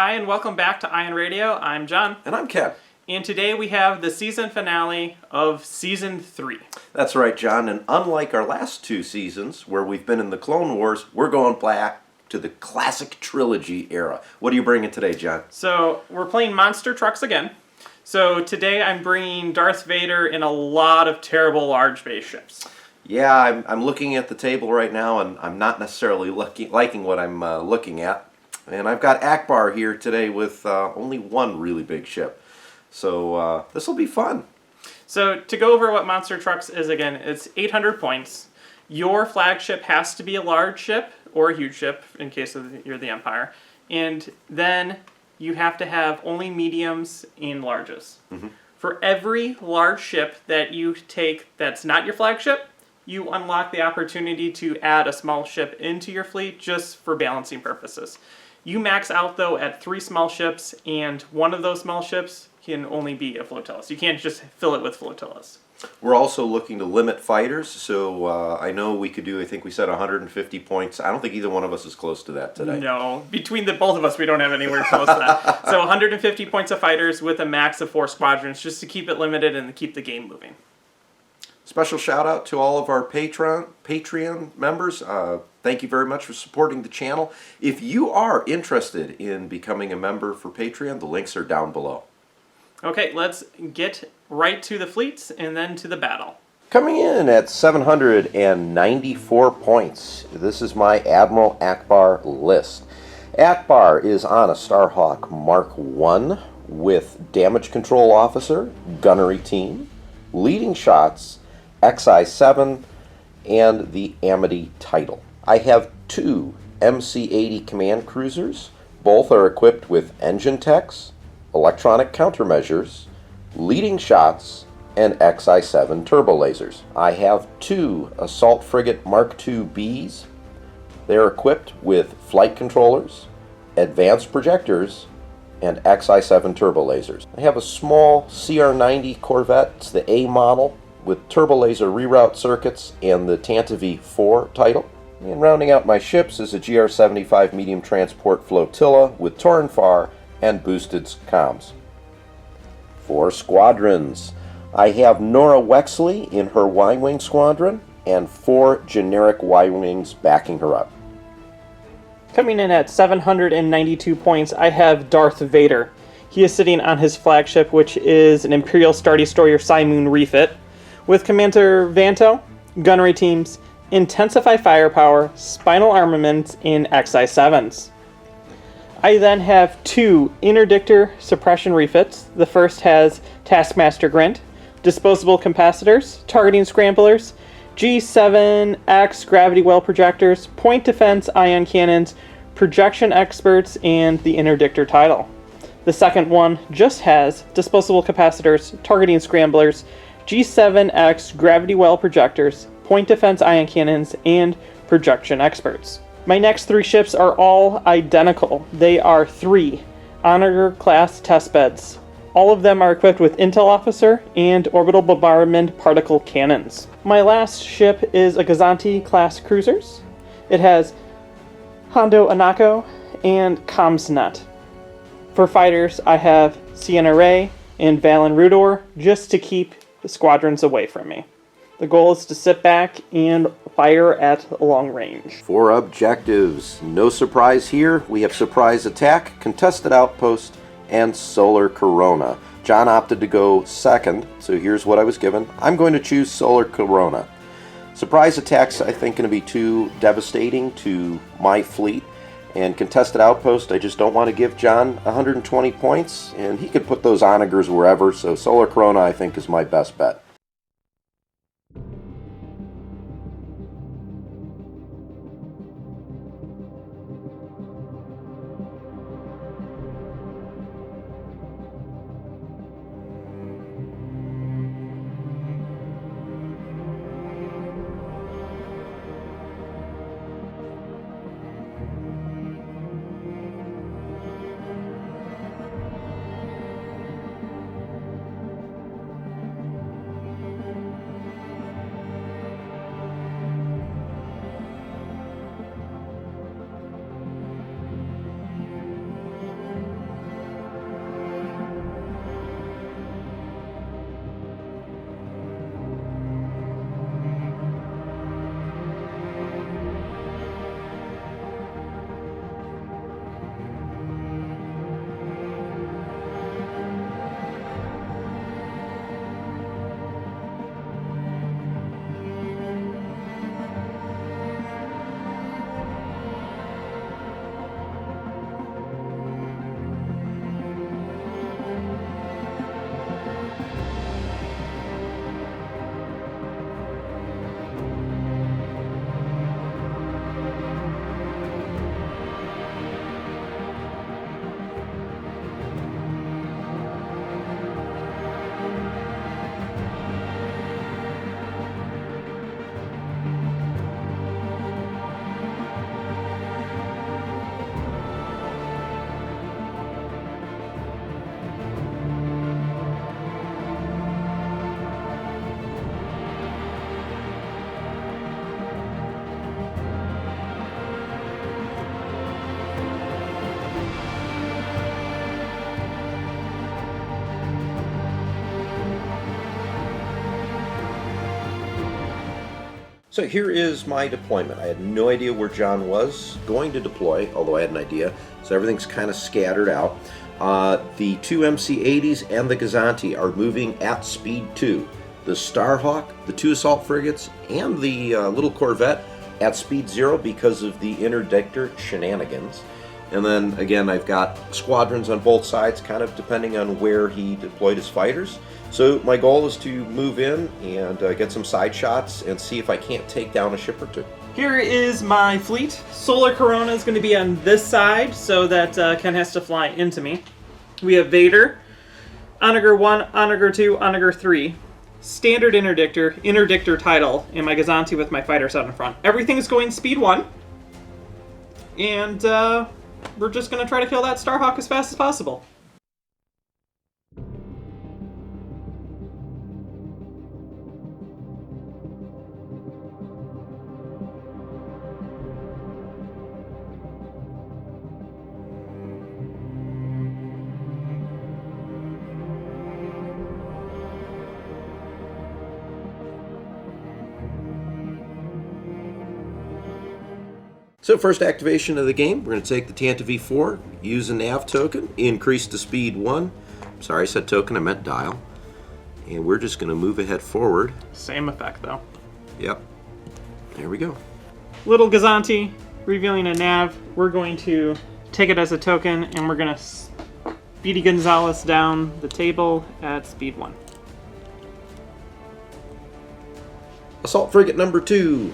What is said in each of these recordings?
Hi, and welcome back to Ion Radio. I'm John. And I'm Ken. And today we have the season finale of Season 3. That's right, John. And unlike our last two seasons, where we've been in the Clone Wars, we're going back to the classic trilogy era. What are you bringing today, John? So, we're playing monster trucks again. So, today I'm bringing Darth Vader in a lot of terrible large base ships. Yeah, I'm looking at the table right now, and I'm not necessarily liking what I'm looking at. And I've got Ackbar here today with only one really big ship. So this will be fun. So to go over what Monster Trucks is again, it's 800 points. Your flagship has to be a large ship or a huge ship in case you're the Empire. And then you have to have only mediums and larges. Mm-hmm. For every large ship that you take that's not your flagship, you unlock the opportunity to add a small ship into your fleet just for balancing purposes. You max out, though, at 3 small ships, and one of those small ships can only be a flotilla. So you can't just fill it with flotillas. We're also looking to limit fighters, so I know we could do, I think we said 150 points. I don't think either one of us is close to that today. No, between the both of us, we don't have anywhere close to that. So 150 points of fighters with a max of 4 squadrons, just to keep it limited and to keep the game moving. Special shout out to all of our Patreon members. Thank you very much for supporting the channel. If you are interested in becoming a member for Patreon, the links are down below. Okay, let's get right to the fleets and then to the battle. Coming in at 794 points, this is my Admiral Ackbar list. Ackbar is on a Starhawk Mark I with Damage Control Officer, Gunnery Team, Leading Shots, XI-7, and the Amity title. I have 2 MC-80 command cruisers. Both are equipped with engine techs, electronic countermeasures, leading shots, and XI-7 turbo lasers. I have 2 Assault Frigate Mark II Bs. They're equipped with flight controllers, advanced projectors, and XI-7 turbo lasers. I have a small CR-90 Corvette, it's the A model, with turbo laser reroute circuits and the Tantive 4 title. And rounding out my ships is a GR-75 medium transport flotilla with Torren Far and boosted comms. 4 squadrons. I have Nora Wexley in her Y-Wing squadron and 4 generic Y-Wings backing her up. Coming in at 792 points, I have Darth Vader. He is sitting on his flagship, which is an Imperial Star Destroyer Simoon refit, with Commander Vanto, gunnery teams, Intensify Firepower, Spinal Armaments, and XI-7s. I then have 2 Interdictor Suppression refits. The first has Taskmaster Grint, Disposable Capacitors, Targeting Scramblers, G7X Gravity Well Projectors, Point Defense Ion Cannons, Projection Experts, and the Interdictor title. The second one just has Disposable Capacitors, Targeting Scramblers, G7X Gravity Well Projectors, Point Defense Ion Cannons, and Projection Experts. My next 3 ships are all identical. They are 3 Onager class testbeds. All of them are equipped with Intel Officer and Orbital Bombardment Particle Cannons. My last ship is a Gazanti class cruisers. It has Hondo Anako and Comsnet. For fighters, I have Sienna Ray and Valen Rudor, just to keep the squadrons away from me. The goal is to sit back and fire at long range. 4 objectives. No surprise here. We have Surprise Attack, Contested Outpost, and Solar Corona. John opted to go second, so here's what I was given. I'm going to choose Solar Corona. Surprise Attack's, I think, going to be too devastating to my fleet. And Contested Outpost, I just don't want to give John 120 points, and he could put those Onagers wherever, so Solar Corona, I think, is my best bet. So here is my deployment. I had no idea where John was going to deploy, although I had an idea. So everything's kind of scattered out. The two MC-80s and the Gazanti are moving at speed 2. The Starhawk, the two assault frigates, and the little Corvette at speed 0 because of the interdictor shenanigans. And then again, I've got squadrons on both sides, kind of depending on where he deployed his fighters. So my goal is to move in and get some side shots and see if I can't take down a ship or two. Here is my fleet. Solar Corona is going to be on this side so that Ken has to fly into me. We have Vader, Onager 1, Onager 2, Onager 3. Standard interdictor title, and my Gazanti with my fighters out in front. Everything's going speed 1. And we're just going to try to kill that Starhawk as fast as possible. So first activation of the game, we're going to take the Tanta V4, use a nav token, increase to speed 1. Sorry, I said token, I meant dial. And we're just going to move ahead forward. Same effect, though. Yep. There we go. Little Gazanti, revealing a nav. We're going to take it as a token, and we're going to Speedy Gonzalez down the table at speed 1. Assault frigate number 2.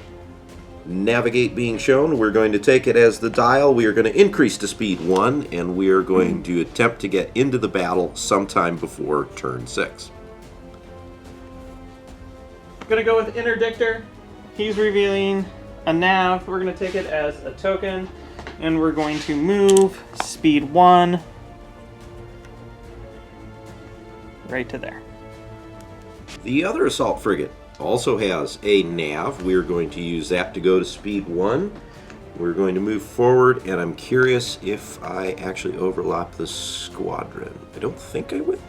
Navigate being shown. We're going to take it as the dial. We are going to increase to speed 1, and we are going to attempt to get into the battle sometime before turn 6. I'm going to go with interdictor. He's revealing a nav. We're going to take it as a token, and we're going to move speed 1 right to there. The other assault frigate also has a nav. We're going to use that to go to speed 1. We're going to move forward, and I'm curious if I actually overlap the squadron. I don't think I will.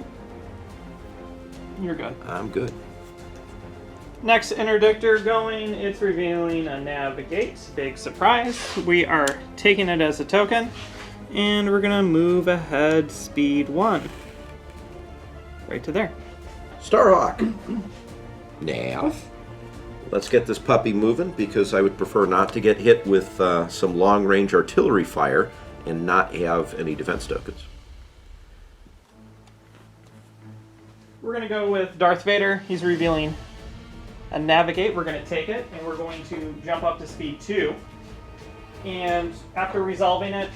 You're good. I'm good. Next interdictor going, it's revealing a navigate. Big surprise. We are taking it as a token, and we're going to move ahead speed 1. Right to there. Starhawk. Nav. Let's get this puppy moving because I would prefer not to get hit with some long-range artillery fire and not have any defense tokens. We're going to go with Darth Vader. He's revealing a navigate. We're going to take it, and we're going to jump up to speed 2. And after resolving it,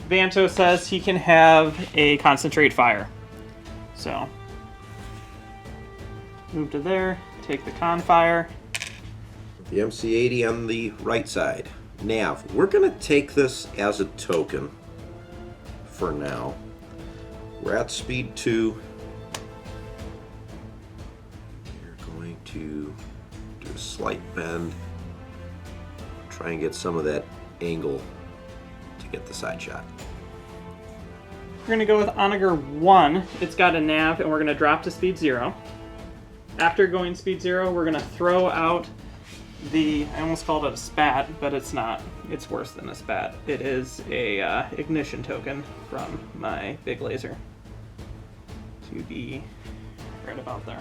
Vanto says he can have a concentrate fire. So, move to there. Take the con fire. The MC-80 on the right side. Nav. We're going to take this as a token for now. We're at speed 2. We're going to do a slight bend. Try and get some of that angle to get the side shot. We're going to go with Onager 1. It's got a nav, and we're going to drop to speed 0. After going speed 0, we're going to throw out the, I almost called it a spat, but it's not. It's worse than a spat. It is a ignition token from my big laser. To be right about there.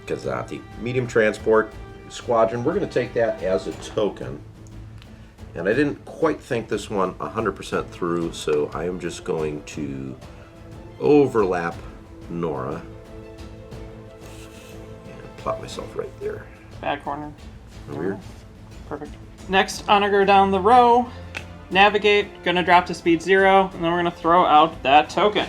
Gazanti. Medium transport squadron. We're going to take that as a token. And I didn't quite think this one 100% through, so I am just going to overlap Nora. Plot myself right there. Bad corner. Weird. Perfect. Next, Onager down the row. Navigate. Gonna drop to speed 0, and then we're gonna throw out that token.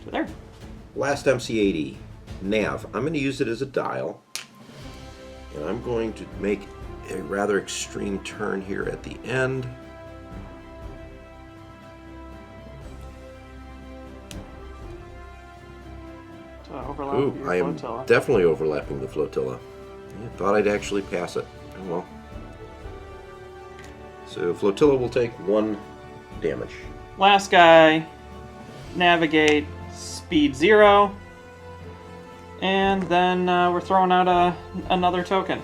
So there. Last MC-80. Nav. I'm going to use it as a dial. And I'm going to make a rather extreme turn here at the end. Ooh, I am definitely overlapping the flotilla. I thought I'd actually pass it. Oh well. So flotilla will take 1 damage. Last guy navigate, speed 0. And then we're throwing out another token.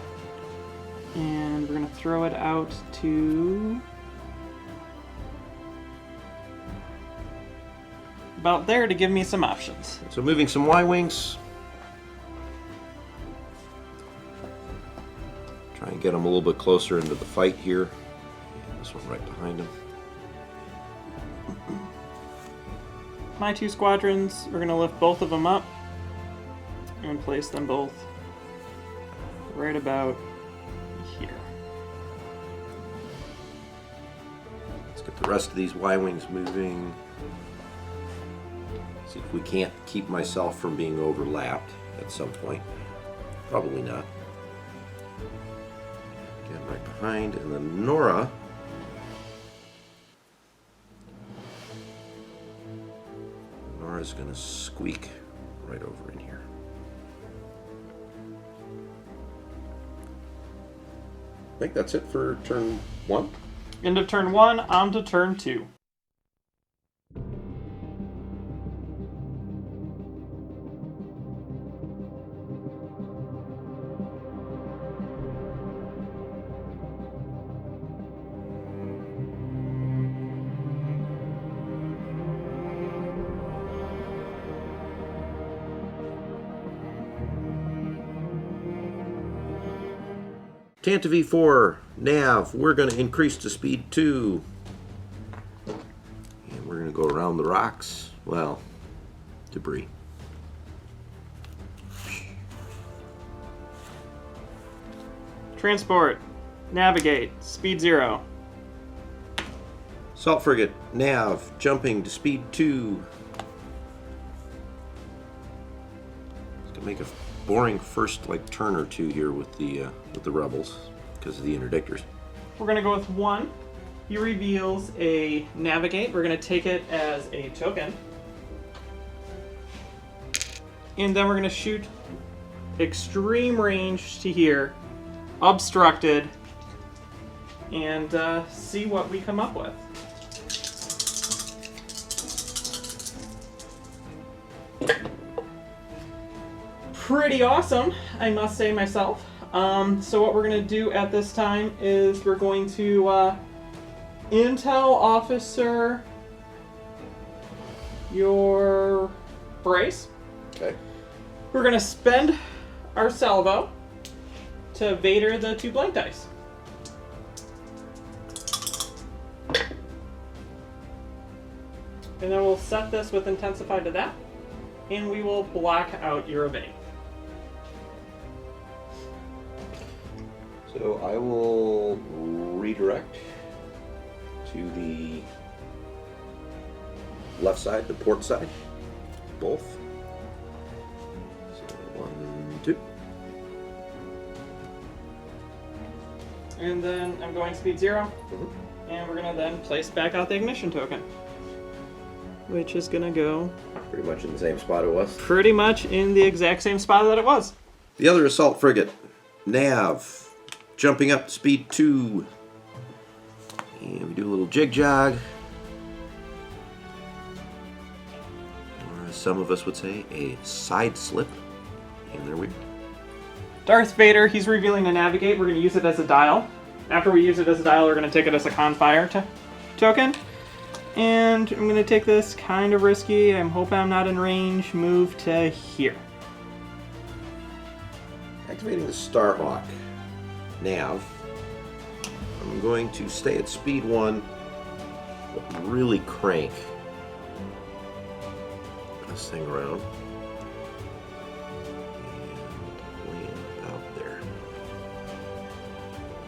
And we're going to throw it out to about there to give me some options. So moving some Y-Wings. Try and get them a little bit closer into the fight here. And this one right behind him. My 2 squadrons, we're going to lift both of them up and place them both right about here. Let's get the rest of these Y-Wings moving. See if we can't keep myself from being overlapped at some point. Probably not. Again, right behind, and then Nora's gonna squeak right over in here. I think that's it for turn 1. End of turn 1, on to turn 2. Tanta V4, nav, we're going to increase to speed 2. And we're going to go around the rocks. Well, debris. Transport, navigate, speed 0. Assault frigate, nav, jumping to speed 2. It's going to make a boring first turn or two here with the rebels because of the interdictors. We're going to go with 1. He reveals a navigate. We're going to take it as a token. And then we're going to shoot extreme range to here, obstructed, and see what we come up with. Pretty awesome, I must say myself. So what we're going to do at this time is we're going to intel officer your brace. Okay. We're going to spend our salvo to Vader the 2 blank dice. And then we'll set this with intensified to that, and we will black out your evade. So I will redirect to the left side, the port side, both. So 1, 2. And then I'm going speed 0, and we're gonna then place back out the ignition token, which is gonna go Pretty much in the same spot it was. pretty much in the exact same spot that it was. The other assault frigate, nav, jumping up to speed 2. And we do a little jig jog. Or as some of us would say, a side slip. And there we go. Darth Vader, he's revealing a navigate. We're going to use it as a dial. After we use it as a dial, we're going to take it as a confire token. And I'm going to take this kind of risky. I'm hoping I'm not in range. Move to here. Activating the Starhawk nav. I'm going to stay at speed 1, but really crank this thing around. And land out there.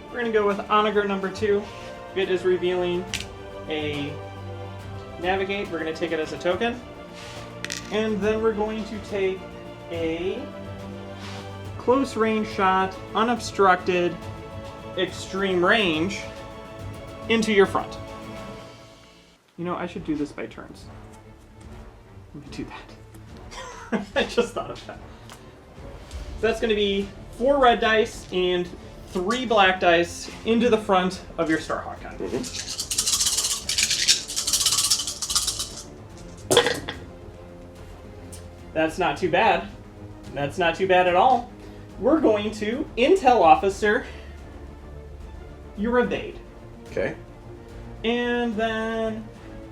We're going to go with Onager number 2. It is revealing a navigate. We're going to take it as a token. And then we're going to take a close range shot, unobstructed, extreme range into your front. You know, I should do this by turns. Let me do that. I just thought of that. So that's going to be 4 red dice and 3 black dice into the front of your Starhawk gun. That's not too bad. That's not too bad at all. We're going to Intel Officer. You evade. Okay. And then,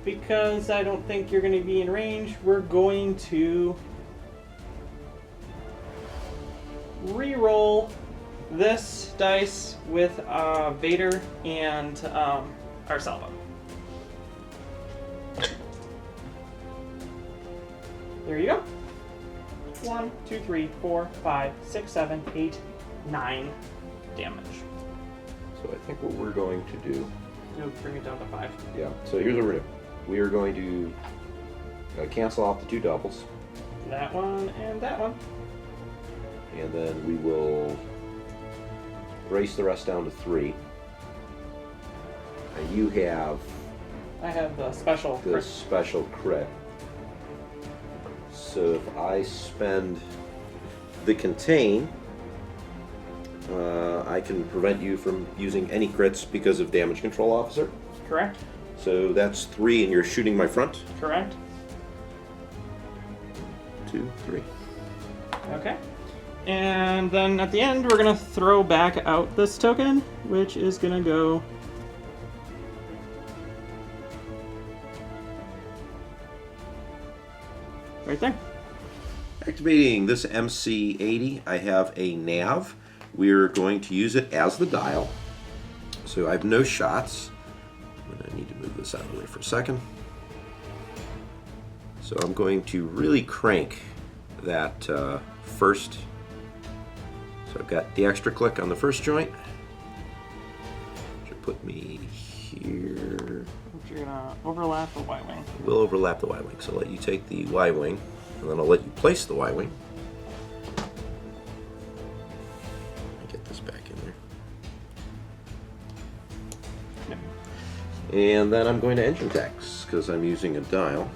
because I don't think you're going to be in range, we're going to re-roll this dice with Vader and our salvo. There you go. 1, 2, 3, 4, 5, 6, 7, 8, 9 damage. So I think what we're going to do... You'll bring it down to 5. Yeah, so here's what we're doing. We are going to cancel off the 2 doubles. That one and that one. And then we will brace the rest down to 3. And you have... I have the special the crit. special crit. So if I spend the contain, I can prevent you from using any crits because of damage control officer. Correct. So that's 3, and you're shooting my front. Correct. 2, 3. Okay. And then at the end, we're going to throw back out this token, which is going to go... right there. Activating this MC-80, I have a nav. We're going to use it as the dial. So I have no shots. I need to move this out of the way for a second. So I'm going to really crank that first. So I've got the extra click on the first joint. Should put me here. You're gonna overlap the Y-wing. We'll overlap the Y-wing. So I'll let you take the Y-wing, and then I'll let you place the Y-wing. Get this back in there. Yep. And then I'm going to engine tax because I'm using a dial.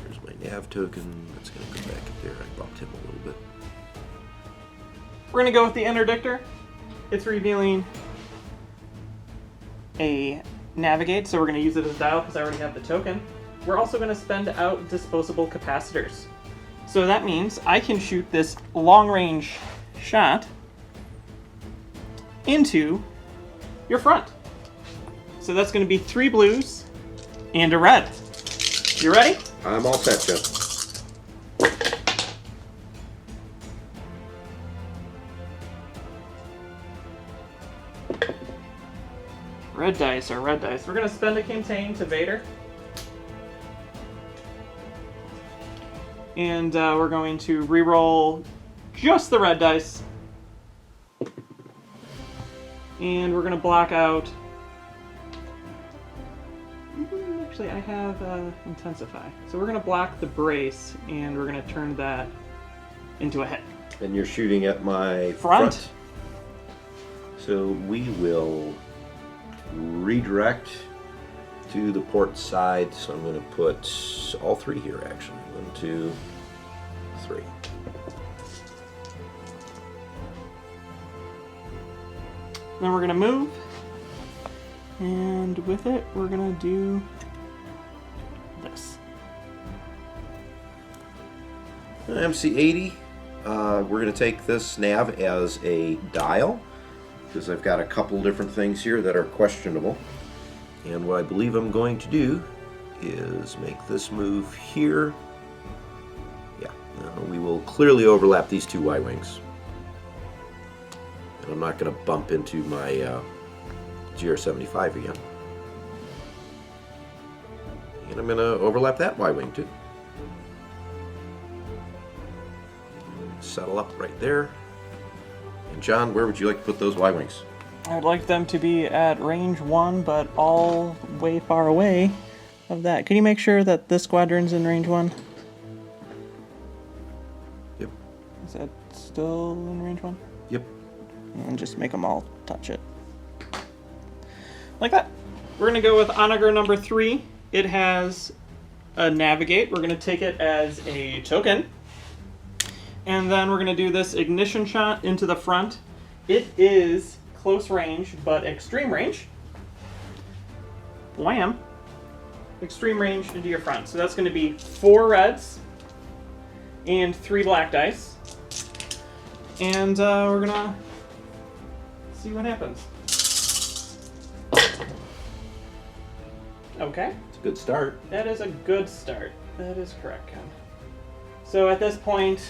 There's my nav token. That's going to go back up there. I bumped him a little bit. We're going to go with the interdictor. It's revealing a navigate, so we're going to use it as a dial because I already have the token. We're also going to spend out disposable capacitors. So that means I can shoot this long-range shot into your front. So that's going to be 3 blues and a red. You ready? I'm all set, Joe. Red dice are red dice. We're going to spend a contain to Vader. And we're going to re-roll just the red dice. And we're going to block out... Actually, I have Intensify. So we're going to block the brace, and we're going to turn that into a hit. And you're shooting at my Front. So we will redirect to the port side. So I'm going to put all 3 here, actually. 1, 2, 3. Then we're going to move. And with it, we're going to do this. MC-80, we're going to take this nav as a dial because I've got a couple different things here that are questionable. And what I believe I'm going to do is make this move here. Yeah, we will clearly overlap these 2 Y-wings. And I'm not going to bump into my GR75 again. And I'm going to overlap that Y-wing too. Settle up right there. And John, where would you like to put those Y-wings? I'd like them to be at range 1, but all way far away of that. Can you make sure that this squadron's in range 1? Yep. Is that still in range 1? Yep. And just make them all touch it. Like that. We're going to go with Onager number 3. It has a navigate. We're going to take it as a token. And then we're going to do this ignition shot into the front. It is close range, but extreme range. Wham! Extreme range into your front. So that's going to be 4 reds and 3 black dice. And we're going to see what happens. Okay. It's a good start. That is a good start. That is correct, Ken. So at this point,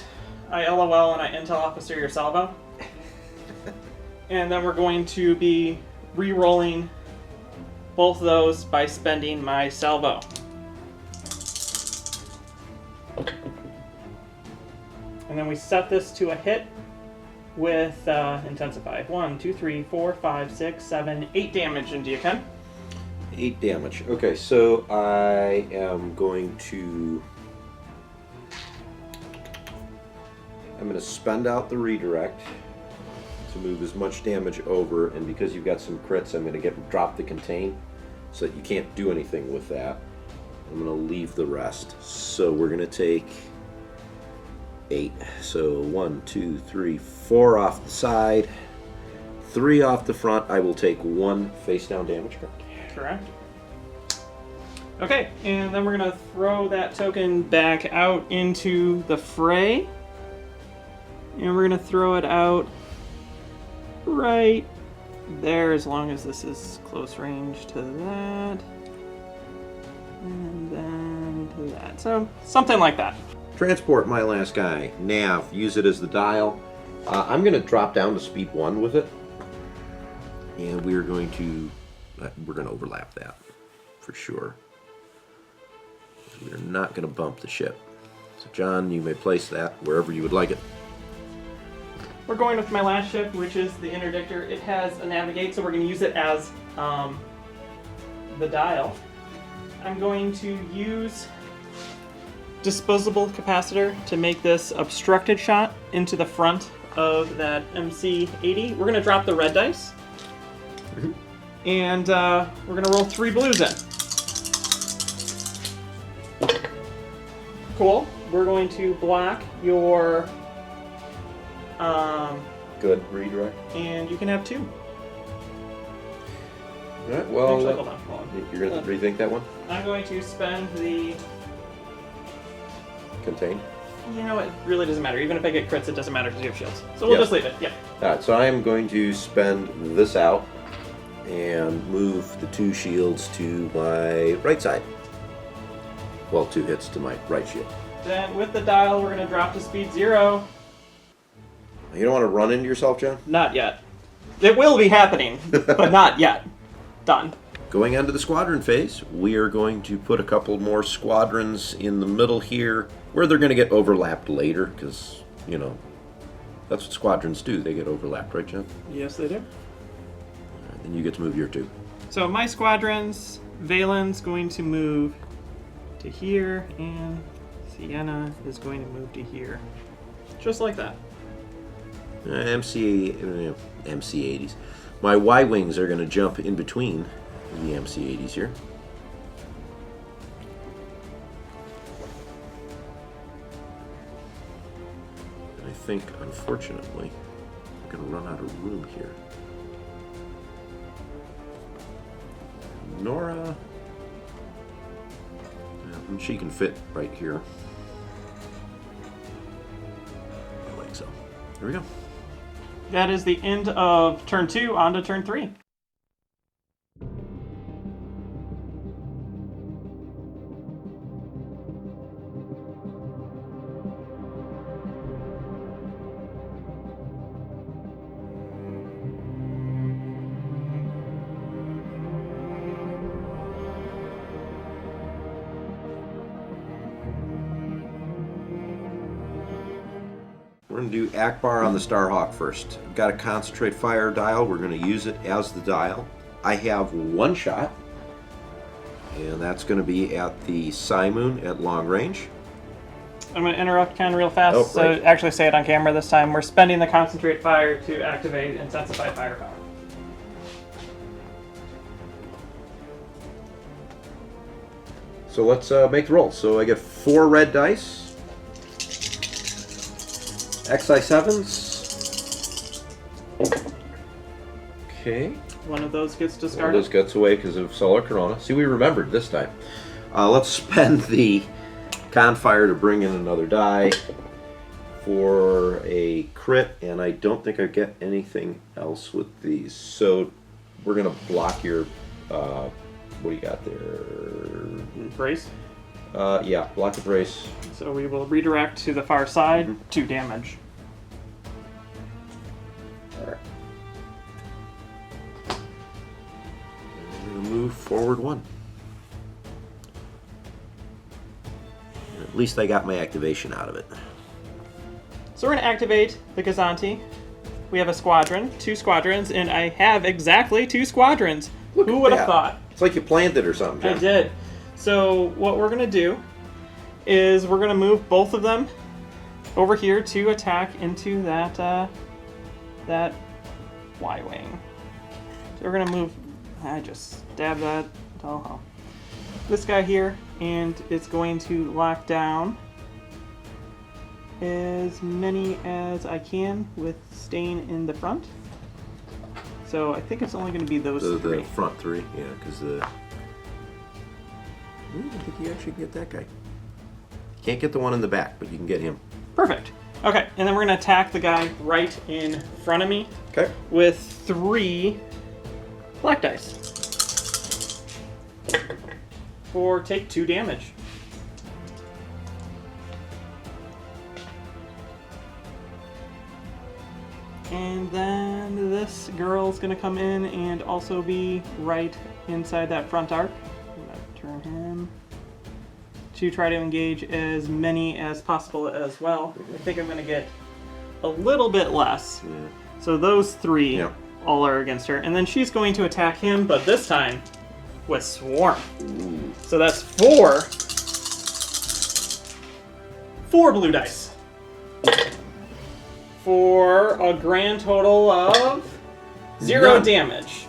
I LOL and I intel officer your salvo. And then we're going to be re-rolling both of those by spending my salvo. And then we set this to a hit with Intensify. 1, 2, 3, 4, 5, 6, 7, 8 damage into you, Ken. 8 damage. Okay, so I am going to... I'm going to spend out the redirect to move as much damage over, and because you've got some crits, I'm going to drop the contain so that you can't do anything with that. I'm going to leave the rest. So we're going to take 8. So 1, 2, 3, 4 off the side, 3 off the front. I will take 1 face down damage card. Correct. Okay, and then we're going to throw that token back out into the fray. And we're going to throw it out right there, as long as this is close range to that. And then to that. So, something like that. Transport my last guy. Nav, use it as the dial. I'm going to drop down to speed 1 with it. And we're going to overlap that for sure. We're not going to bump the ship. So John, you may place that wherever you would like it. We're going with my last ship, which is the Interdictor. It has a navigate, so we're going to use it as the dial. I'm going to use disposable capacitor to make this obstructed shot into the front of that MC-80. We're going to drop the red dice. Mm-hmm. And we're going to roll 3 blues in. Cool. We're going to block your... Good, redirect. And you can have 2. All right, well, Actually, hold on. you're going to rethink that one? I'm going to spend the... Contain? You know, it really doesn't matter. Even if I get crits, it doesn't matter because you have shields. So we'll just leave it, yeah. Alright, so I am going to spend this out and move the 2 shields to my right side. Well, 2 hits to my right shield. Then with the dial, we're going to drop to speed 0. You don't want to run into yourself, John? Not yet. It will be happening, but not yet. Done. Going on to the squadron phase, we are going to put a couple more squadrons in the middle here, where they're going to get overlapped later, because, you know, that's what squadrons do. They get overlapped, right, John? Yes, they do. Right, then you get to move your 2. So my squadrons, Valen's going to move to here, and Sienna is going to move to here. Just like that. MC-80s. My Y-Wings are going to jump in between the MC-80s here. And I think, unfortunately, we're going to run out of room here. Nora... she can fit right here. Like so. Here we go. That is the end of turn 2, on to turn 3. We're going to do Ackbar on the Starhawk first. We've got a concentrate fire dial. We're going to use it as the dial. I have 1 shot, and that's going to be at the Simoon at long range. I'm going to interrupt Ken real fast, Oh, so right. actually say it on camera this time. We're spending the concentrate fire to activate intensify firepower. So let's make the roll. So I get 4 red dice. XI7s. Okay. One of those gets One discarded. of those gets away because of Solar Corona. See, we remembered this time. Let's spend the Confire to bring in another die for a crit, and I don't think I get anything else with these. So we're going to block your... what do you got there? Brace. Yeah, block the brace. So we will redirect to the far side, 2 damage. Alright. I'm going to move forward 1. At least I got my activation out of it. So we're going to activate the Gazanti. We have a squadron, 2 squadrons, and I have exactly 2 squadrons. Look Who at would have that. thought? It's like you planned it or something, John. I did. So what we're going to do is we're going to move both of them over here to attack into that that Y-wing. So we're going to move... I just stabbed that. Oh, this guy here, and it's going to lock down as many as I can with staying in the front. So I think it's only going to be those 3. The front 3, yeah, because the... I think you actually get that guy. You can't get the one in the back, but you can get him. Perfect. Okay, and then we're going to attack the guy right in front of me. Okay. With 3 black dice. For take 2 damage. And then this girl's gonna come in and also be right inside that front arc. I'm gonna turn him to try to engage as many as possible as well. I think I'm gonna get a little bit less. Yeah. So those 3 Yeah. all are against her. And then she's going to attack him, but this time with Swarm. Ooh. So that's 4 blue dice. For a grand total of 0 None. damage.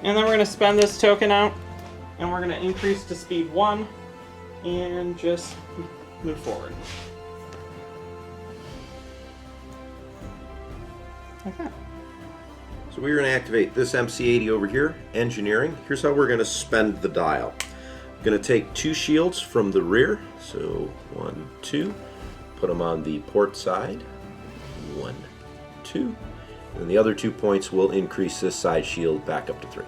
And then we're going to spend this token out, and we're going to increase to speed 1, and just move forward. Like that. So we're going to activate this MC-80 over here, engineering. Here's how we're going to spend the dial. Going to take 2 shields from the rear. So 1, 2. Put them on the port side. 1, 2. And the other 2 points will increase this side shield back up to 3.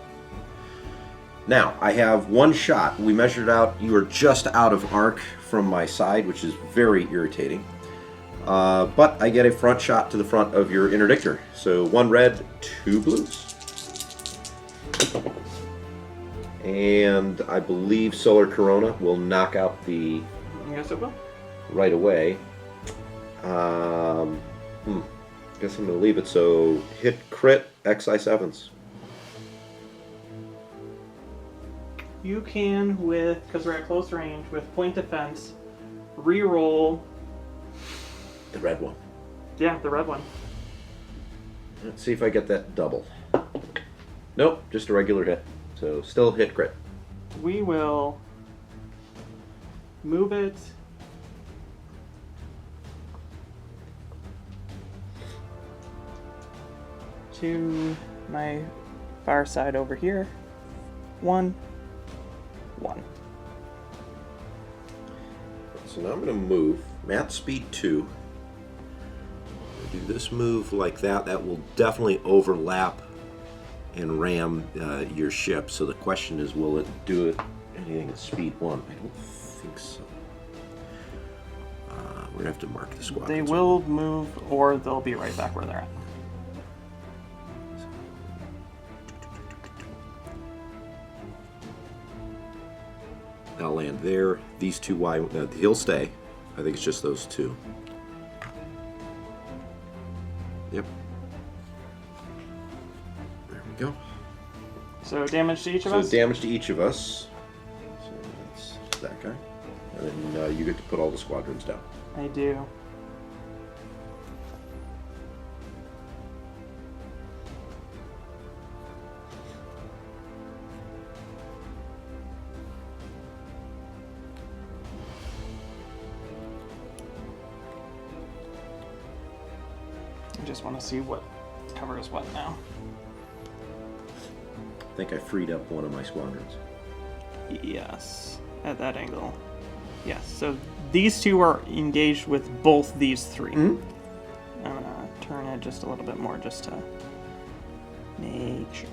Now, I have 1 shot. We measured out, you are just out of arc from my side, which is very irritating. But I get a front shot to the front of your interdictor. So 1 red, 2 blues. And I believe Solar Corona will knock out the Yes, it will. right away. Guess I'm going to leave it. So hit crit XI7s. You can, with, because we're at close range, with point defense, re-roll. The red one. Yeah, the red one. Let's see if I get that double. Nope, just a regular hit. So still hit crit. We will move it to my far side over here. 1, 1. So now I'm going to move. Math speed 2. Do this move like that. That will definitely overlap and ram your ship. So the question is, will it do it anything at speed 1? I don't think so. We're going to have to mark the squad. They will move, or they'll be right back where they're at. I'll land there. These 2 Y, he'll stay. I think it's just those 2. Yep. There we go. So damage to each of So us? damage to each of us. So that's that guy. And then you get to put all the squadrons down. I do. I just want to see what Cover is what now? I think I freed up one of my squadrons. Yes, at that angle. Yes, so these two are engaged with both these three. I'm gonna turn it just a little bit more just to make sure.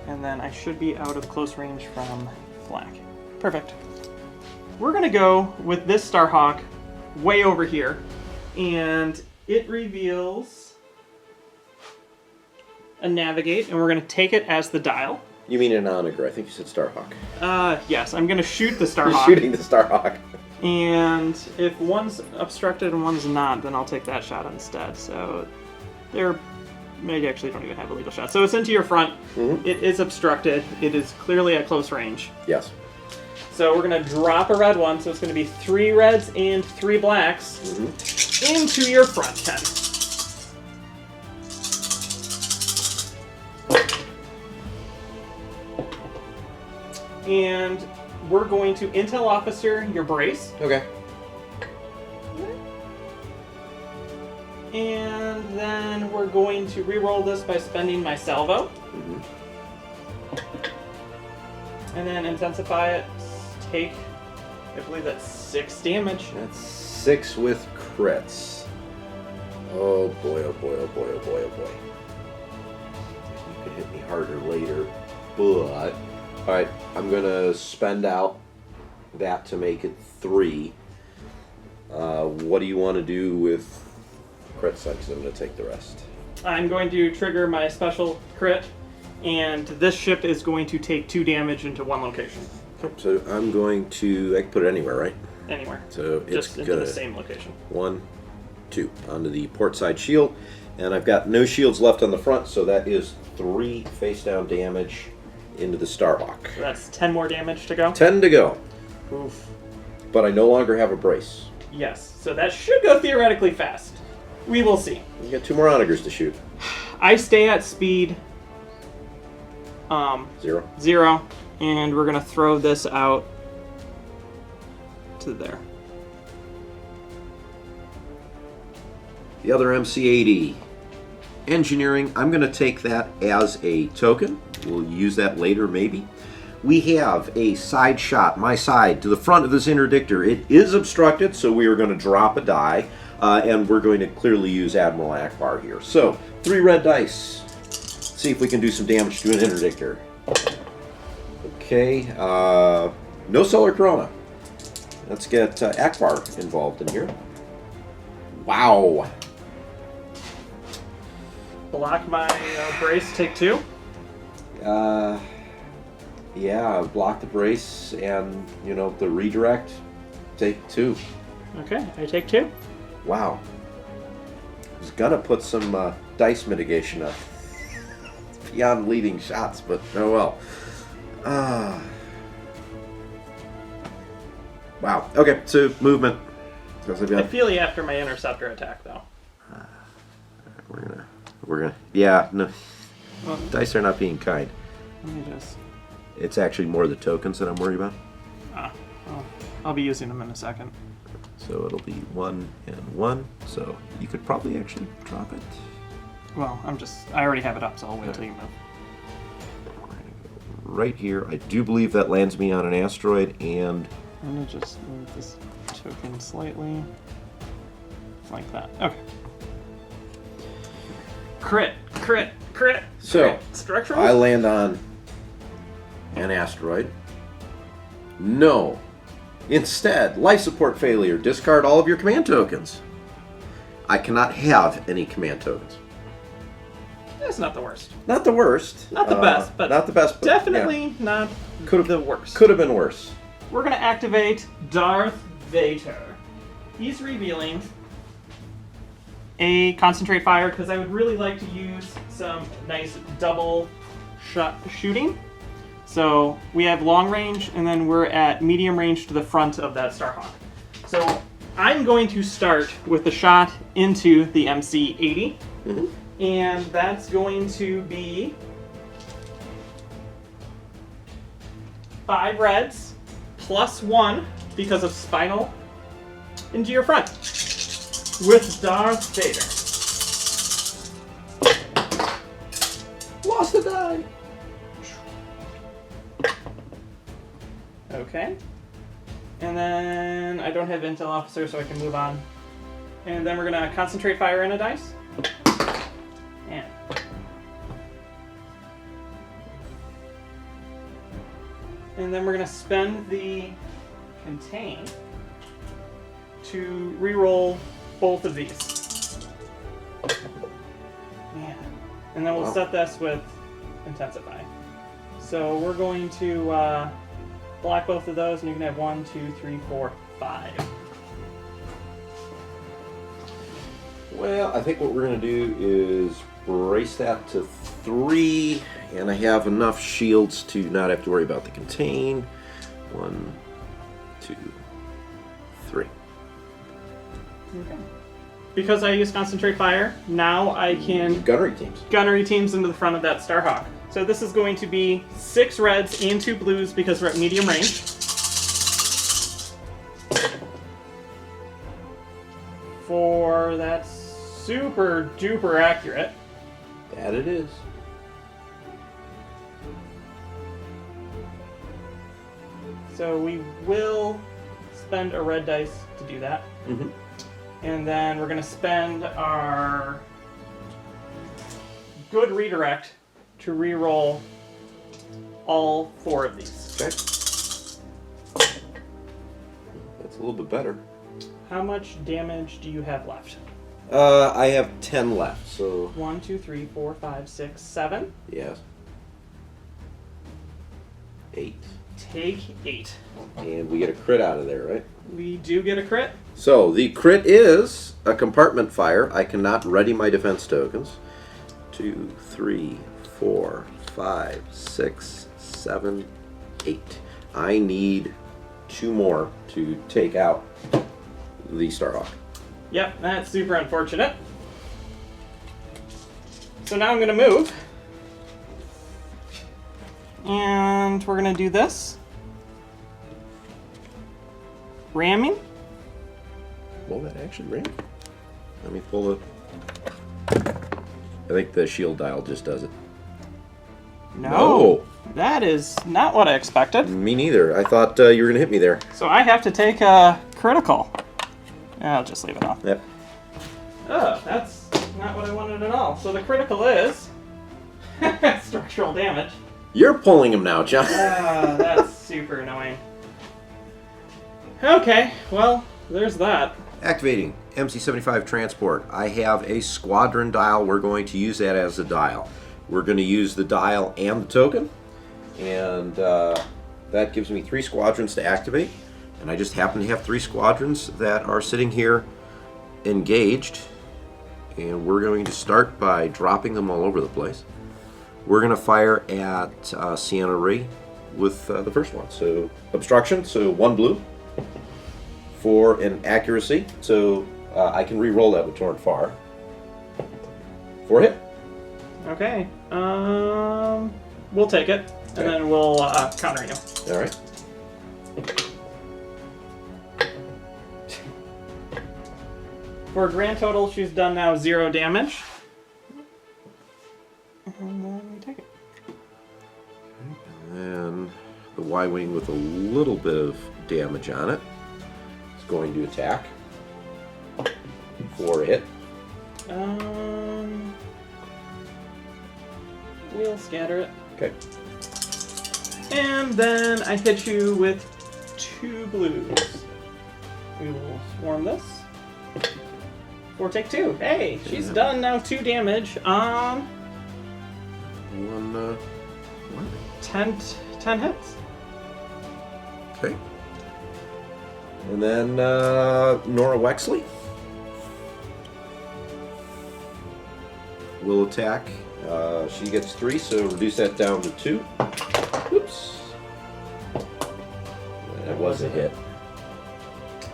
And then I should be out of close range from flak. Perfect. We're gonna go with this Starhawk way over here, and it reveals a navigate, and we're gonna take it as the dial. You mean an Onager? I think you said Starhawk. Yes, I'm gonna shoot the Starhawk. You're shooting the Starhawk. And if one's obstructed and one's not, then I'll take that shot instead. So they're maybe actually don't even have a legal shot. So it's into your front. It is obstructed. It is clearly at close range. Yes. So we're gonna drop a red one. So it's gonna be 3 reds and 3 blacks into your front, Ken. And we're going to intel officer your brace. Okay. And then we're going to re-roll this by spending my salvo. And then intensify it. Take, I believe that's 6 damage. That's 6 with crits. Oh boy, oh boy, oh boy, oh boy, oh boy. You could hit me harder later, but... Alright, I'm going to spend out that to make it 3. What do you want to do with crit sucks? I'm going to take the rest. I'm going to trigger my special crit, and this ship is going to take 2 damage into one location. So I'm going to... I can put it anywhere, right? Anywhere. So it's just into the same location. 1, 2 onto the port side shield, and I've got no shields left on the front, so that is 3 face down damage into the Starhawk. So that's 10 more damage to go? 10 to go. Oof. But I no longer have a brace. Yes, so that should go theoretically fast. We will see. You got 2 more Onagers to shoot. I stay at speed 0, and we're going to throw this out to there. The other MC-80. Engineering, I'm going to take that as a token. We'll use that later, maybe. We have a side shot, my side, to the front of this interdictor. It is obstructed, so we are going to drop a die, and we're going to clearly use Admiral Ackbar here. So, 3 red dice. Let's see if we can do some damage to an interdictor. Okay, no solar corona. Let's get Ackbar involved in here. Wow. Block my brace, take 2. Yeah, block the brace and, you know, the redirect, take 2. Okay, I take 2. Wow. I was gonna put some dice mitigation up beyond leading shots, but oh well. Wow. Okay, so movement. I feel you after my interceptor attack, though. We're gonna. Yeah, no. Well, Dice are not being kind. let me just... It's actually more the tokens that I'm worried about. Well, I'll be using them in a second. So it'll be 1 and 1. So you could probably actually drop it. Well, I already have it up, so I'll wait till you move. We're gonna go right here. I do believe that lands me on an asteroid, and I'm gonna just move this token slightly. Like that. Okay. Crit. so Structural? I land on an asteroid. No. Instead, life support failure. Discard all of your command tokens. I cannot have any command tokens. That's not the worst. Not the worst. Not the best, but not the best. But definitely not the worst. Could have been worse. We're gonna activate Darth Vader. He's revealing a concentrate fire because I would really like to use some nice double shot shooting. So we have long range, and then we're at medium range to the front of that Starhawk. So I'm going to start with the shot into the MC-80, and that's going to be 5 reds plus 1 because of spinal into your front with Darth Vader. die. Okay. And then I don't have Intel Officer, so I can move on. And then we're going to concentrate fire in a dice. And. And then we're going to spend the contain to reroll both of these. Man. And then we'll set this with Intensify. So we're going to block both of those, and you can have 1, 2, 3, 4, 5. Well, I think what we're going to do is brace that to 3, and I have enough shields to not have to worry about the contain. 1, 2, 3. Okay. Because I use Concentrate Fire, now I can gunnery teams into the front of that Starhawk. So this is going to be 6 reds and 2 blues because we're at medium range. For that's super duper accurate. That it is. So we will spend a red dice to do that. Mm-hmm. And then we're going to spend our good redirect to reroll all 4 of these. Okay. That's a little bit better. How much damage do you have left? I have 10 left, so... 1, 2, 3, 4, 5, 6, 7. Yes. 8. Take 8. And we get a crit out of there, right? We do get a crit. So, the crit is a compartment fire. I cannot ready my defense tokens. 2, 3, 4, 5, 6, 7, 8. I need 2 more to take out the Starhawk. Yep, that's super unfortunate. So now I'm going to move. And we're going to do this. Ramming. Will that actually ram? Let me pull it. I think the shield dial just does it. No. That is not what I expected. Me neither. I thought you were going to hit me there. So I have to take a critical. I'll just leave it off. Yep. Oh, that's not what I wanted at all. So the critical is structural damage. You're pulling him now, John. That's super annoying. Okay, well, there's that. Activating MC-75 transport. I have a squadron dial. We're going to use that as a dial. We're going to use the dial and the token. And that gives me 3 squadrons to activate. And I just happen to have 3 squadrons that are sitting here engaged. And we're going to start by dropping them all over the place. We're going to fire at Sienna Ray with the first one. So obstruction, so 1 blue for an accuracy. So I can re-roll that with Torn Far. 4 hit. Okay. We'll take it, and then we'll counter you. All right. For a grand total, she's done now 0 damage. And then we take it. And then the Y-Wing with a little bit of damage on it is going to attack. 4 hit. We'll scatter it. Okay. And then I hit you with 2 blues. We will swarm this. 4 take 2. Hey, she's done now 2 damage on 10 hits. Okay. And then Nora Wexley will attack. She gets 3, so reduce that down to 2. Oops. That was a hit.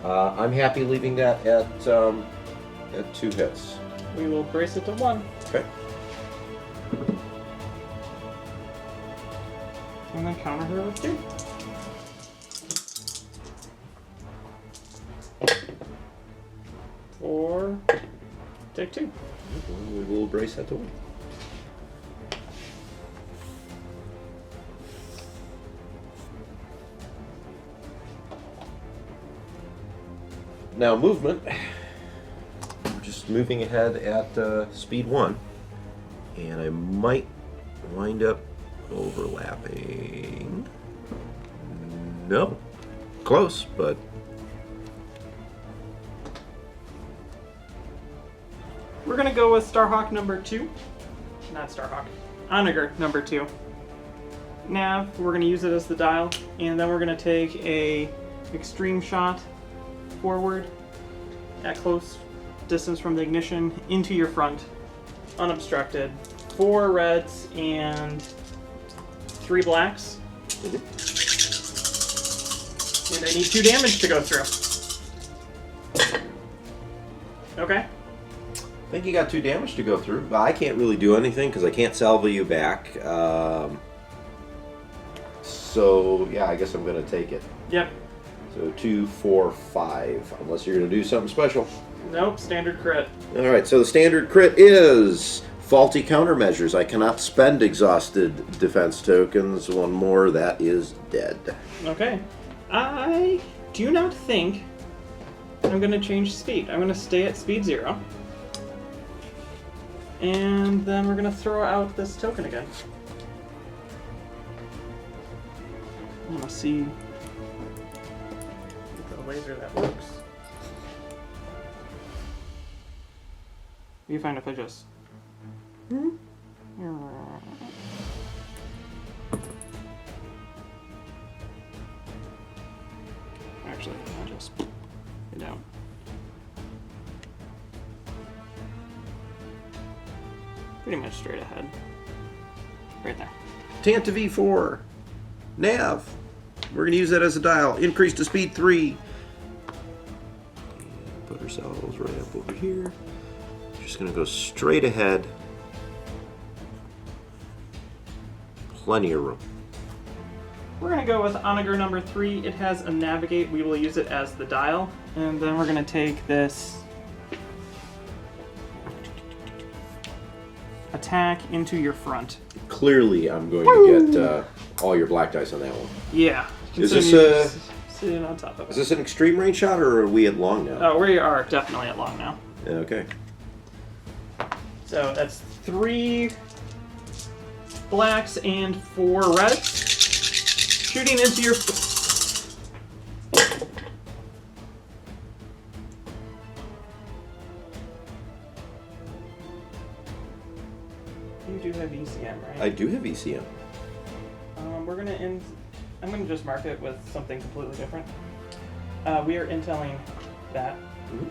I'm happy leaving that at 2 hits. We will brace it to 1. Okay. And then counter her with 2. Or take 2. We will brace that to 1. Now movement. Just moving ahead at speed 1. And I might wind up overlapping. No. Close, but... We're going to go with Starhawk number 2. Not Starhawk. Onager number 2. Nav, we're going to use it as the dial. And then we're going to take a extreme shot forward at close distance from the ignition into your front, unobstructed. 4 reds and 3 blacks. And I need 2 damage to go through. Okay. I think you got 2 damage to go through. I can't really do anything because I can't salvo you back. So, yeah, I guess I'm going to take it. Yep. So 2, 4, 5. Unless you're going to do something special. Nope, standard crit. Alright, so the standard crit is faulty countermeasures. I cannot spend exhausted defense tokens. 1 more, that is dead. Okay. I do not think I'm going to change speed. I'm going to stay at speed 0. And then we're going to throw out this token again. I want to see the laser that works. You find if I just... Actually, I'll just put it down. Pretty much straight ahead. Right there. Tanta V4. Nav. We're going to use that as a dial. Increase to speed 3. And put ourselves right up over here. Just going to go straight ahead. Plenty of room. We're going to go with Onager number 3. It has a navigate. We will use it as the dial. And then we're going to take this attack into your front. Clearly, I'm going to get all your black dice on that one. Yeah. Is this sitting on top of it. Is this an extreme range shot, or are we at long now? Oh, we are definitely at long now. Okay. So that's 3 blacks and 4 reds. Shooting into your... You do have ECM, right? I do have ECM. We're gonna end... I'm gonna just mark it with something completely different. We are intelling that. Mm-hmm.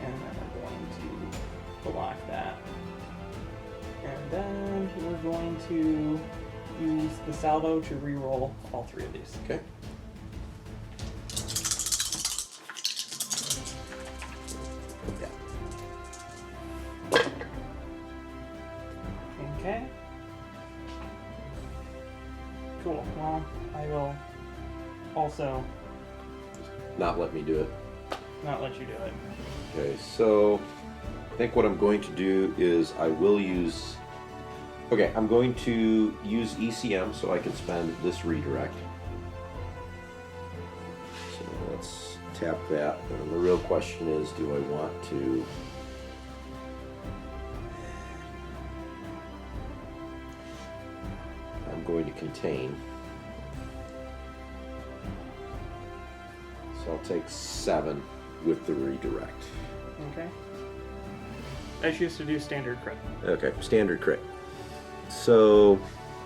And then we're going to block that. And then we're going to use the salvo to re-roll all 3 of these. Okay. Okay. Cool. Well, I will also Not let me do it. not let you do it. Okay, so I think what I'm going to do is I will use... Okay, I'm going to use ECM so I can spend this redirect. So let's tap that. And the real question is, do I want to... I'm going to contain. So I'll take 7 with the redirect. Okay. I choose to do standard crit. Okay, standard crit. So...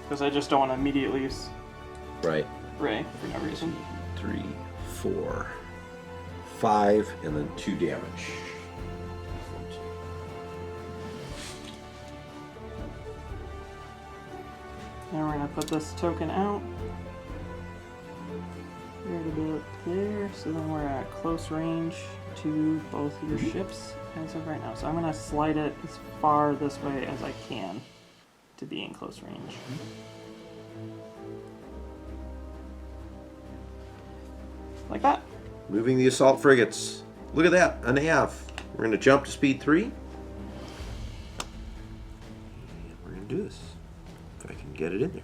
Because I just don't want to immediately use Right. Ray for no reason. 3, 4, 5, and then 2 damage. Now we're going to put this token out. Right about there, so then we're at close range to both your ships as of right now. So I'm going to slide it as far this way as I can to be in close range. Like that. Moving the assault frigates. Look at that, a nav. We're going to jump to speed 3. And we're going to do this. If I can get it in there.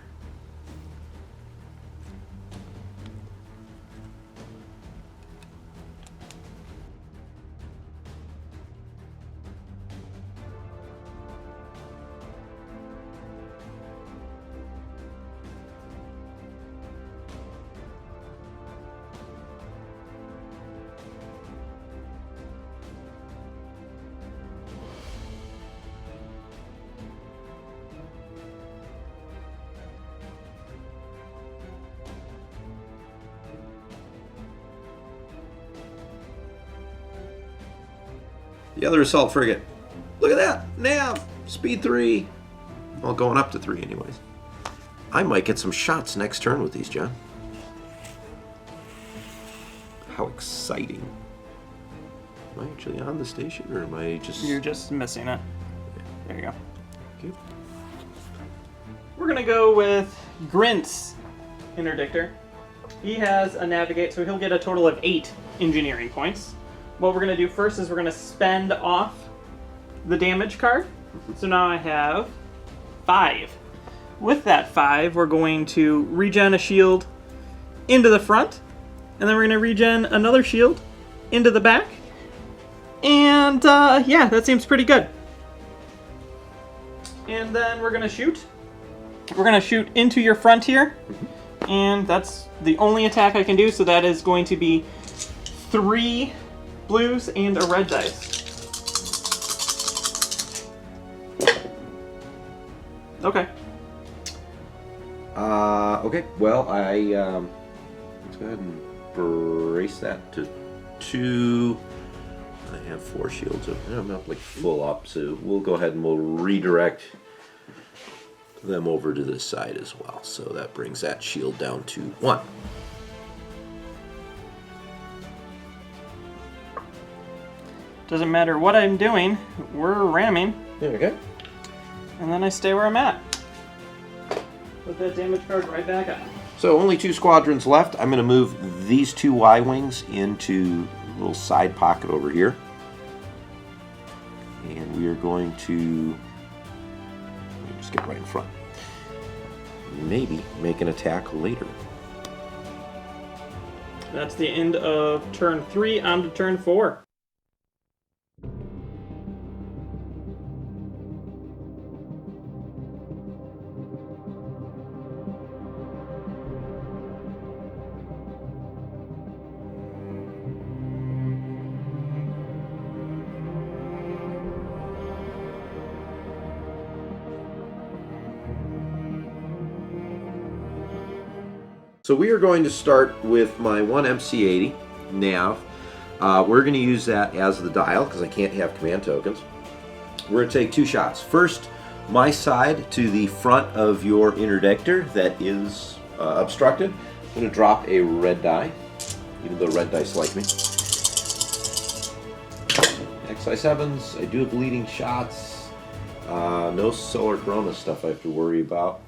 The other assault frigate. Look at that! Nav! Speed 3! Well, going up to 3 anyways. I might get some shots next turn with these, John. How exciting. Am I actually on the station, or am I just... You're just missing it. There you go. Okay. We're going to go with Grint's interdictor. He has a navigate, so he'll get a total of 8 engineering points. What we're going to do first is we're going to spend off the damage card. So now I have 5. With that 5, we're going to regen a shield into the front, and then we're going to regen another shield into the back. And yeah, that seems pretty good. And then we're going to shoot. We're going to shoot into your front here. And that's the only attack I can do, so that is going to be 3 blues and a red dice. Okay. Okay, well, let's go ahead and brace that to 2. I have 4 shields. I'm not like full up, so we'll go ahead and we'll redirect them over to this side as well. So that brings that shield down to 1. Doesn't matter what I'm doing, we're ramming. There we go. And then I stay where I'm at. Put that damage card right back up. So only 2 squadrons left. I'm going to move these 2 Y-wings into a little side pocket over here. And we are going to just get right in front. Maybe make an attack later. That's the end of turn 3 on to turn 4. So we are going to start with my 1 MC-80 nav. We're going to use that as the dial because I can't have command tokens. We're going to take 2 shots. First, my side to the front of your interdictor that is obstructed. I'm going to drop a red die, even though red dice like me. XI7s, I do have leading shots. No solar corona stuff I have to worry about.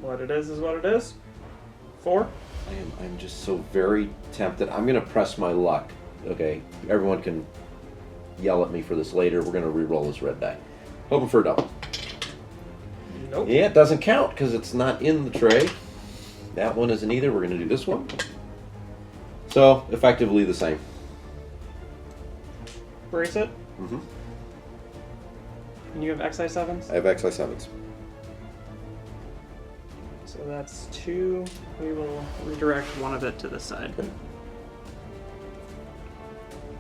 What it is what it is. 4. I'm just so very tempted. I'm going to press my luck. Okay, everyone can yell at me for this later. We're going to re-roll this red die. Hoping for a double. Nope. Yeah, it doesn't count because it's not in the tray. That one isn't either. We're going to do this one. So, effectively the same. Brace it. Mm-hmm. And you have XI7s? I have XI7s. So that's 2. We will redirect one of it to this side. Okay.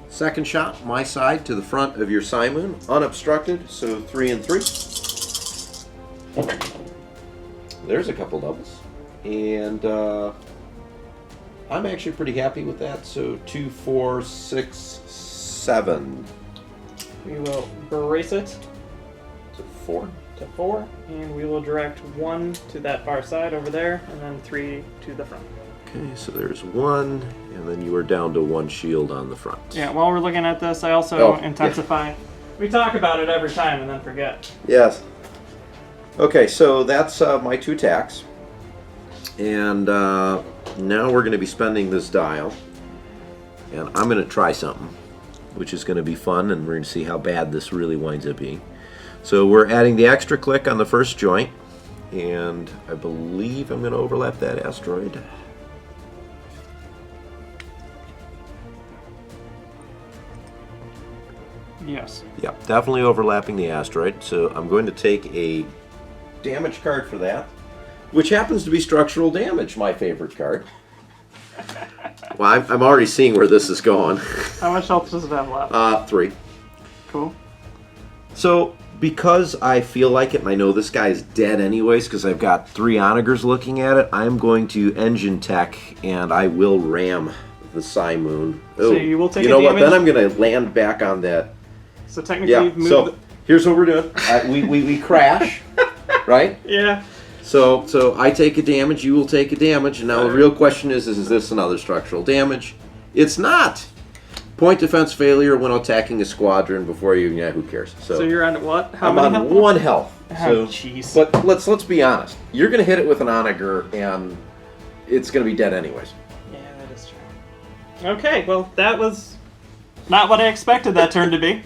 Second shot, my side to the front of your Simoon, unobstructed, so 3 and 3. There's a couple doubles. And I'm actually pretty happy with that, so 2, 4, 6, 7. We will brace it So 4. to 4, and we will direct 1 to that far side over there, and then 3 to the front. Okay, so there's 1, and then you are down to 1 shield on the front. Yeah, while we're looking at this, I also Oh, intensify. Yeah. We talk about it every time and then forget. Yes. Okay, so that's my 2 attacks. And now we're going to be spending this dial. And I'm going to try something, which is going to be fun, and we're going to see how bad this really winds up being. So we're adding the extra click on the first joint, and I believe I'm going to overlap that asteroid. Yes. Yep, definitely overlapping the asteroid. So I'm going to take a damage card for that, which happens to be structural damage, my favorite card. Well, I'm already seeing where this is going. How much health does it have left? 3. Cool. So, because I feel like it, and I know this guy's dead anyways, because I've got 3 Onagers looking at it, I'm going to engine tech, and I will ram the Simoon. So you will take You know a what? damage? Then I'm going to land back on that. So technically, Yeah, you've moved. so here's what we're doing. We crash, right? Yeah. So I take a damage, you will take a damage, and now the real question is this another structural damage? It's not! Point defense failure when attacking a squadron before you, who cares? So you're on what? How I'm many on health? 1 health. Oh, jeez. But let's be honest. You're going to hit it with an Onager, and it's going to be dead anyways. Yeah, that is true. Okay, well, that was not what I expected that turn to be.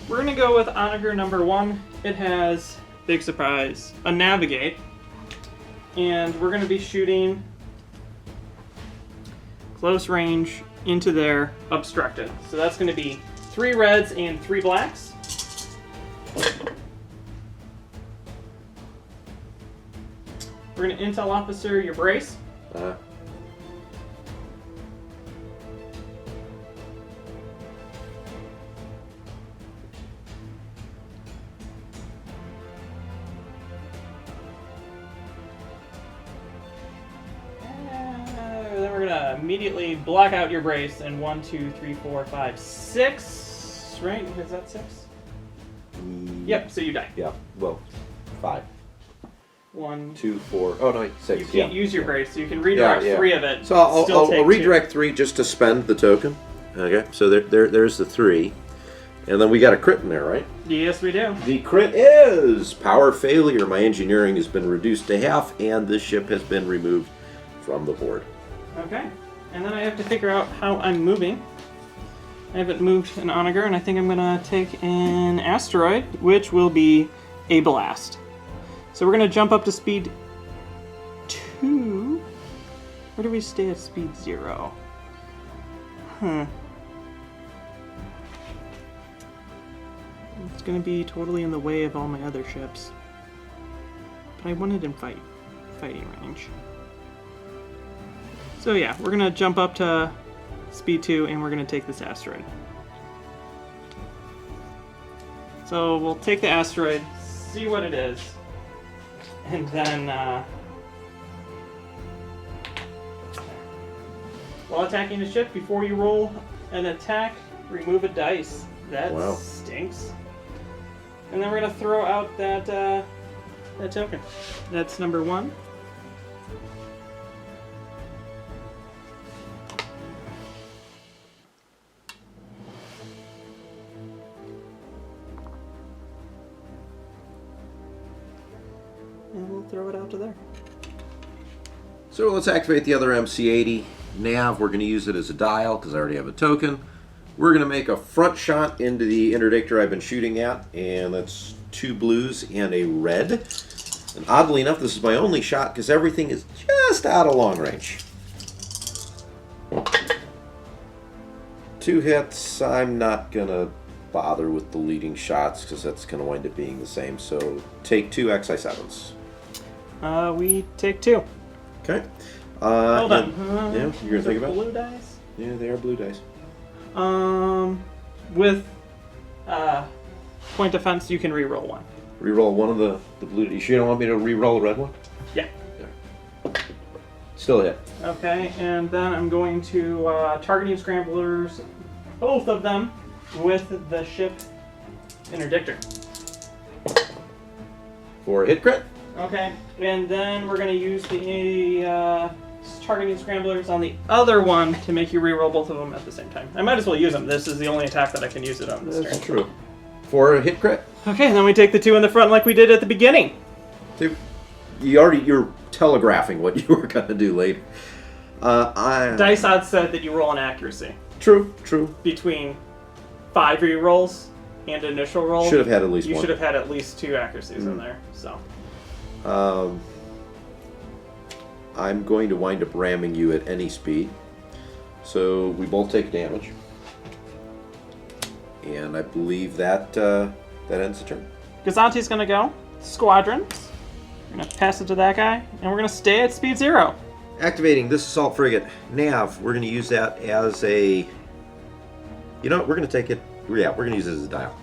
We're going to go with Onager number 1. It has, big surprise, a Navigate. And we're going to be shooting close range into their obstructed. So that's going to be 3 reds and 3 blacks. We're going to intel officer your brace. Then we're gonna immediately block out your brace and 1, 2, 3, 4, 5, 6. Right? Is that 6? Yep. So you die. Yeah. Well, 5. 1, 2, 4. Oh no, 6. You can't use your brace, so you can redirect 3 of it. So I'll take redirect 3 just to spend the token. Okay. So there's the 3, and then we got a crit in there, right? 2. Yes, we do. The crit is power failure. My engineering has been reduced to half, and this ship has been removed from the board. Okay. And then I have to figure out how I'm moving. I haven't moved an Onager, and I think I'm gonna take an asteroid, which will be a blast. So we're gonna jump up to speed 2. Where do we stay at speed 0? It's gonna be totally in the way of all my other ships. But I wanted in fighting range. So yeah, we're gonna jump up to speed 2 and we're gonna take this asteroid. So we'll take the asteroid, see what it is, and then while attacking the ship, before you roll an attack, remove a dice. That stinks. And then we're gonna throw out that that token. That's number 1. And we'll throw it out to there. So let's activate the other MC80 nav. We're going to use it as a dial because I already have a token. We're going to make a front shot into the interdictor I've been shooting at, and that's 2 blues and a red. And oddly enough, this is my only shot because everything is just out of long range. 2 hits. I'm not going to bother with the leading shots because that's going to wind up being the same. So take 2 XI7s. We take 2. Okay. Hold on. Yeah, you're going to think about it? Blue dice? Yeah, they are blue dice. With point defense, you can re-roll 1. Reroll one of the blue. You sure you don't want me to re-roll a red one? Yeah. Still a hit. Okay, and then I'm going to targeting scramblers, both of them, with the ship interdictor. For a hit crit? Okay, and then we're going to use the targeting scramblers on the other one to make you reroll both of them at the same time. I might as well use them. This is the only attack that I can use it on this turn. That's true. For a hit crit? Okay, and then we take the 2 in the front like we did at the beginning. You're telegraphing what you were going to do later. Dice odds said that you roll an accuracy. True. Between 5 rerolls and initial roll. Should have had at least you one. should have had at least 2 accuracies in there. So. I'm going to wind up ramming you at any speed. So we both take damage. And I believe that that ends the turn. Gazanti's going to go. Squadrons. We're going to pass it to that guy. And we're going to stay at speed 0. Activating this assault frigate nav. We're going to use that as a... You know what? We're going to take it... Yeah, we're going to use it as a dial.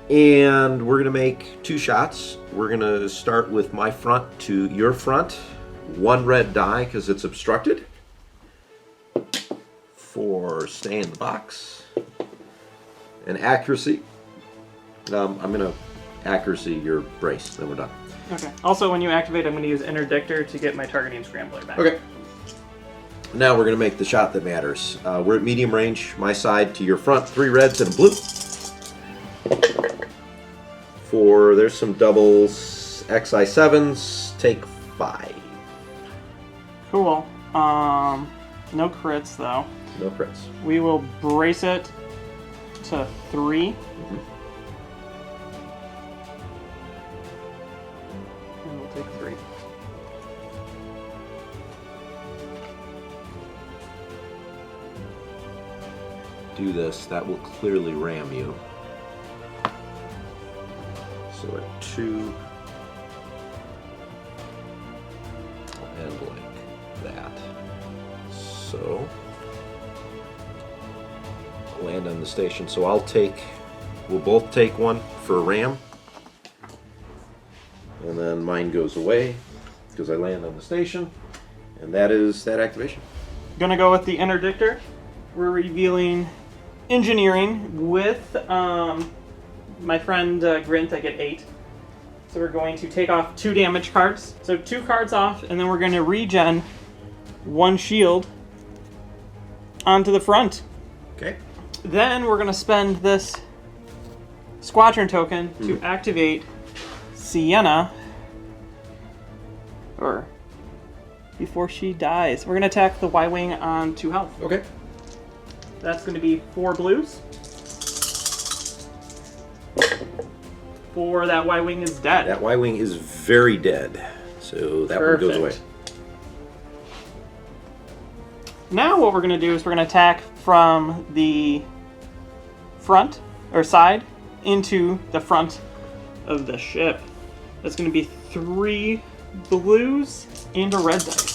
And we're going to make 2 shots. We're going to start with my front to your front. 1 red die because it's obstructed. for stay in the box. And accuracy. I'm going to accuracy your brace, then we're done. Okay. Also, when you activate, I'm going to use interdictor to get my targeting scrambler back. Okay. Now we're going to make the shot that matters. We're at medium range, my side to your front, 3 reds and a blue. There's some doubles, XI7s, take 5. Cool. No crits, though. No crits. We will brace it to 3. And we'll take 3. Do this, that will clearly ram you. So at 2, and like that. So, land on the station. So we'll both take one for a ram. And then mine goes away because I land on the station. And that is that activation. Gonna go with the interdictor. We're revealing engineering with my friend Grint. I get 8. So we're going to take off 2 damage cards. So 2 cards off, and then we're going to regen 1 shield onto the front. Okay. Then we're going to spend this squadron token to activate Sienna. Or before she dies. We're going to attack the Y-Wing on 2 health. Okay. That's going to be 4 blues. 4, that Y-Wing is dead. That Y-Wing is very dead. So that one goes away. Now what we're going to do is we're going to attack from the front, or side, into the front of the ship. That's going to be 3 blues and a red dice.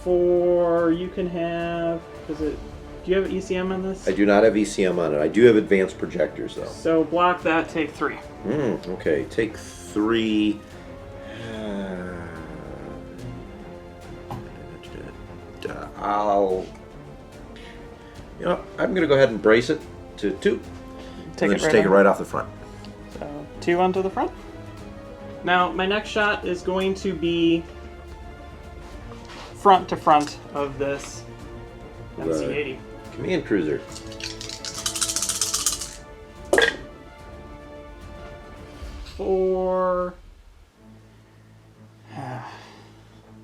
4, you can have, do you have ECM on this? I do not have ECM on it. I do have advanced projectors, though. So block that, take 3. Okay, take 3. I'm going to go ahead and brace it to 2. Take it right off the front. So 2 onto the front. Now, my next shot is going to be front to front of this MC-80. Command cruiser. For...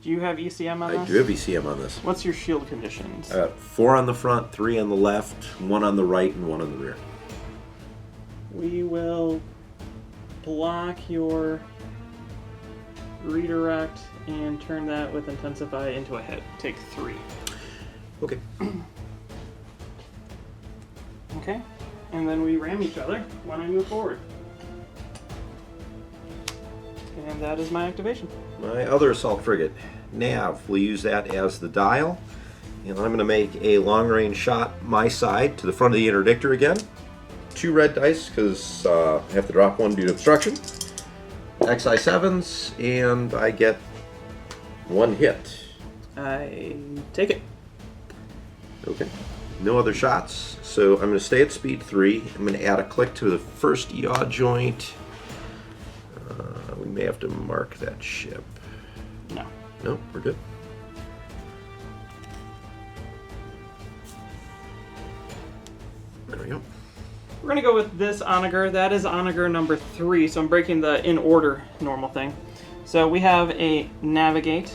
Do you have ECM on this? I do have ECM on this. What's your shield conditions? 4 on the front, 3 on the left, 1 on the right, and 1 on the rear. We will block your redirect and turn that with Intensify into a hit. Take 3. Okay. Okay. And then we ram each other when I move forward. And that is my activation. My other assault frigate, Nav, we'll use that as the dial. And I'm going to make a long-range shot my side to the front of the interdictor again. 2 red dice, because I have to drop 1 due to obstruction. XI7s, and I get 1 hit. I take it. Okay. No other shots. So I'm going to stay at speed 3. I'm going to add a click to the first yaw joint. We may have to mark that ship. No. No, we're good. There we go. We're going to go with this Onager. That is Onager number 3, so I'm breaking the in order normal thing. So we have a navigate.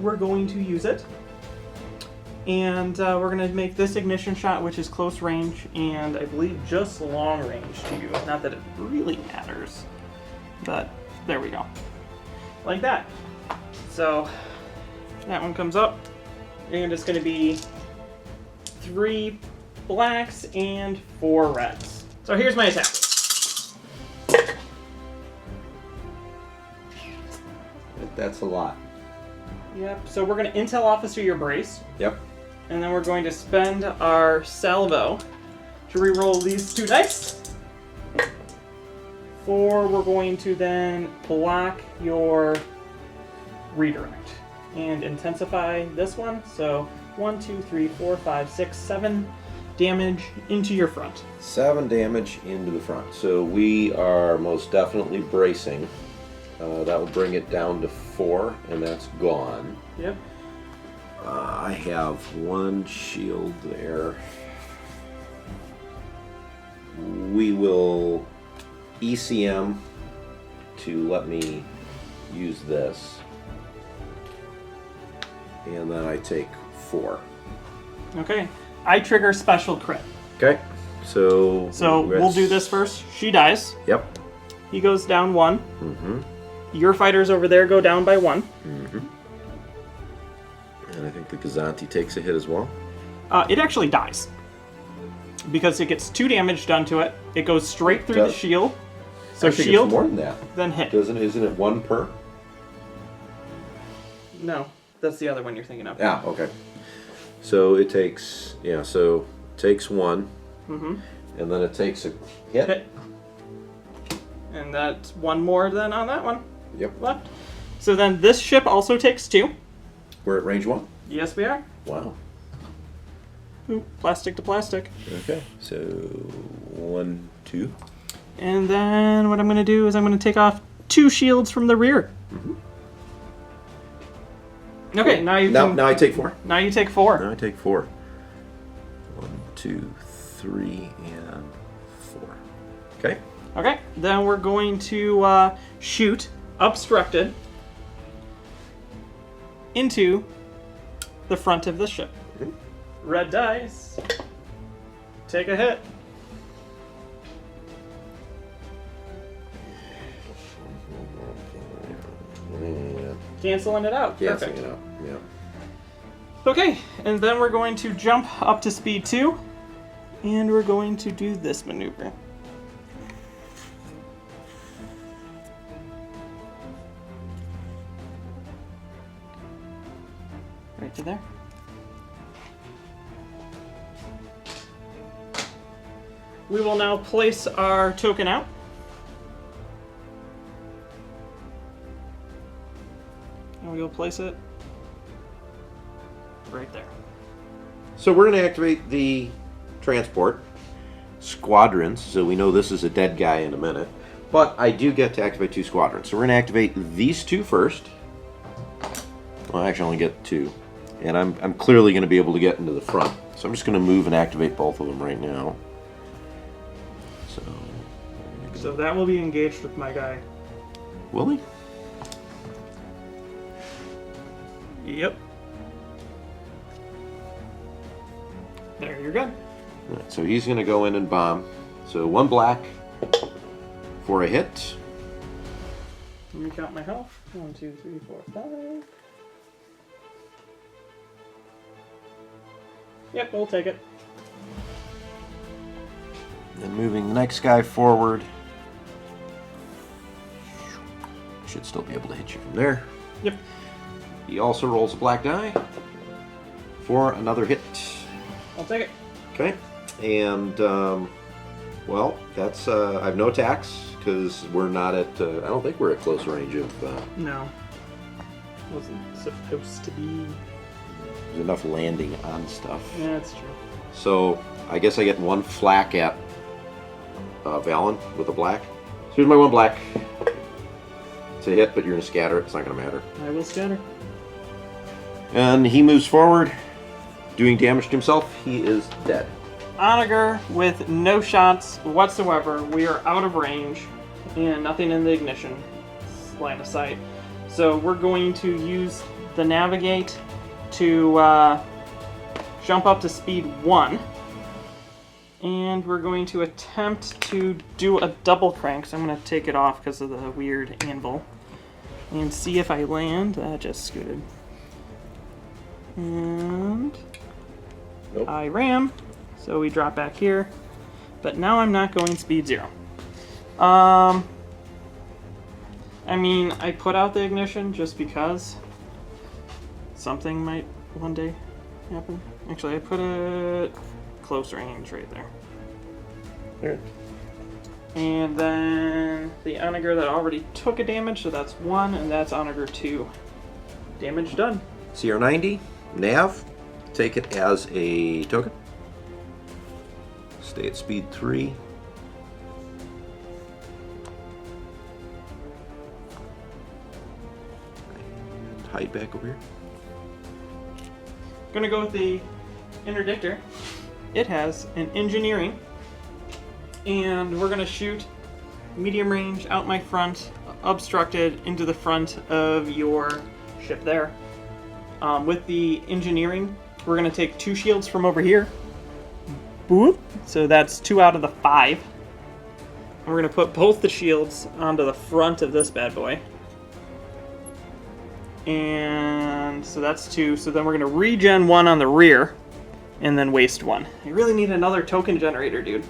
We're going to use it. And we're going to make this ignition shot, which is close range, and I believe just long range to use. Not that it really matters, but there we go. Like that. So that one comes up, and it's going to be 3 blacks and 4 reds. So here's my attack. That's a lot. Yep, so we're going to intel officer your brace. Yep. And then we're going to spend our salvo to reroll these 2 dice. 4, we're going to then block your redirect. And intensify this one, so 1, 2, 3, 4, 5, 6, 7 damage into your front. 7 damage into the front. So we are most definitely bracing. That will bring it down to 4, and that's gone. Yep. I have 1 shield there. We will ECM to let me use this. And then I take 4. Okay. I trigger special crit. Okay. So we'll do this first. She dies. Yep. He goes down 1. Mm-hmm. Your fighters over there go down by 1. Mm-hmm. And I think the Gazanti takes a hit as well. It actually dies. Because it gets 2 damage done to it. It goes straight through the shield. So I think shield, it's more than that. then hit. Isn't it 1 per? No, that's the other one you're thinking of. Yeah, okay. So it takes, takes 1. Mm-hmm. And then it takes a hit. And that's 1 more than on that one. Yep. Left. So then this ship also takes 2. We're at range 1? Yes, we are. Wow. Ooh, plastic to plastic. Okay, so 1, 2. And then what I'm going to do is I'm going to take off 2 shields from the rear. Mm-hmm. Okay, now you now I take 4. Now you take 4. Now I take 4. 1, 2, 3, and 4. Okay. Okay, then we're going to shoot obstructed into the front of the ship. Mm-hmm. Red dice. Take a hit. Canceling it out. Canceling Perfect. it out. Yeah. Okay, and then we're going to jump up to speed 2, and we're going to do this maneuver. Right to there. We will now place our token out. And we will place it right there. So we're going to activate the transport squadrons. So we know this is a dead guy in a minute. But I do get to activate 2 squadrons. So we're going to activate these 2 first. Well, I actually only get 2. And I'm clearly going to be able to get into the front. So I'm just going to move and activate both of them right now. So that will be engaged with my guy. Will he? Yep. There, you're good. All right, so he's going to go in and bomb. So 1 black for a hit. Let me count my health. 1, 2, 3, 4, 5. Yep, we'll take it. Then moving the next guy forward. Should still be able to hit you from there. Yep. He also rolls a black die for another hit. I'll take it. Okay. And, well, that's, I have no attacks because we're not at, I don't think we're at close range of... No. Wasn't supposed to be. There's enough landing on stuff. Yeah, that's true. So, I guess I get 1 flak at Valen with a black. So here's my 1 black. It's a hit, but you're going to scatter it. It's not going to matter. I will scatter. And he moves forward, doing damage to himself. He is dead. Onager with no shots whatsoever. We are out of range and nothing in the ignition line of sight. So we're going to use the navigate to jump up to speed 1. And we're going to attempt to do a double crank. So I'm going to take it off because of the weird anvil. And see if I land. That just scooted. And Nope. I ram. So we drop back here. But now I'm not going speed 0. I mean, I put out the ignition just because something might one day happen. Actually, I put it close range right there. There. And then the Onager that already took a damage, so that's 1, and that's Onager 2. Damage done. CR90, nav, take it as a token. Stay at speed 3. And hide back over here. Gonna go with the interdictor. It has an engineering, and we're gonna shoot medium range out my front, obstructed into the front of your ship there. With the engineering, we're gonna take 2 shields from over here. Boop. So that's 2 out of the 5. And we're gonna put both the shields onto the front of this bad boy. And so that's 2. So then we're gonna regen 1 on the rear, and then waste 1. I really need another token generator, dude.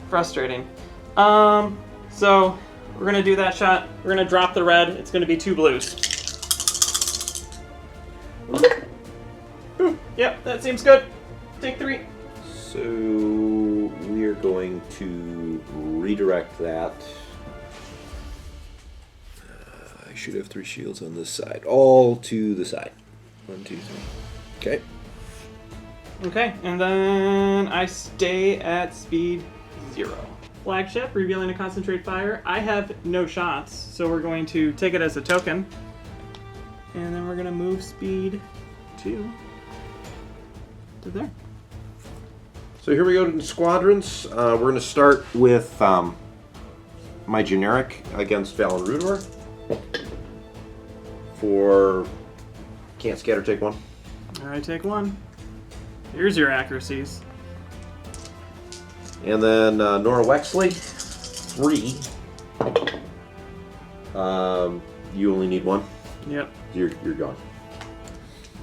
Frustrating. So we're gonna do that shot. We're gonna drop the red. It's gonna be 2 blues. Ooh, yep, that seems good. Take 3. So we are going to redirect that. I should have 3 shields on this side. All to the side. 1, 2, 3. Okay. Okay, and then I stay at speed 0. Flagship, revealing a concentrate fire. I have no shots, so we're going to take it as a token. And then we're going to move speed 2 to there. So here we go to the squadrons. We're going to start with my generic against Valen Rudor. For can't scatter, take 1. Alright, take 1. Here's your accuracies. And then Nora Wexley, 3. You only need 1. Yep. You're gone.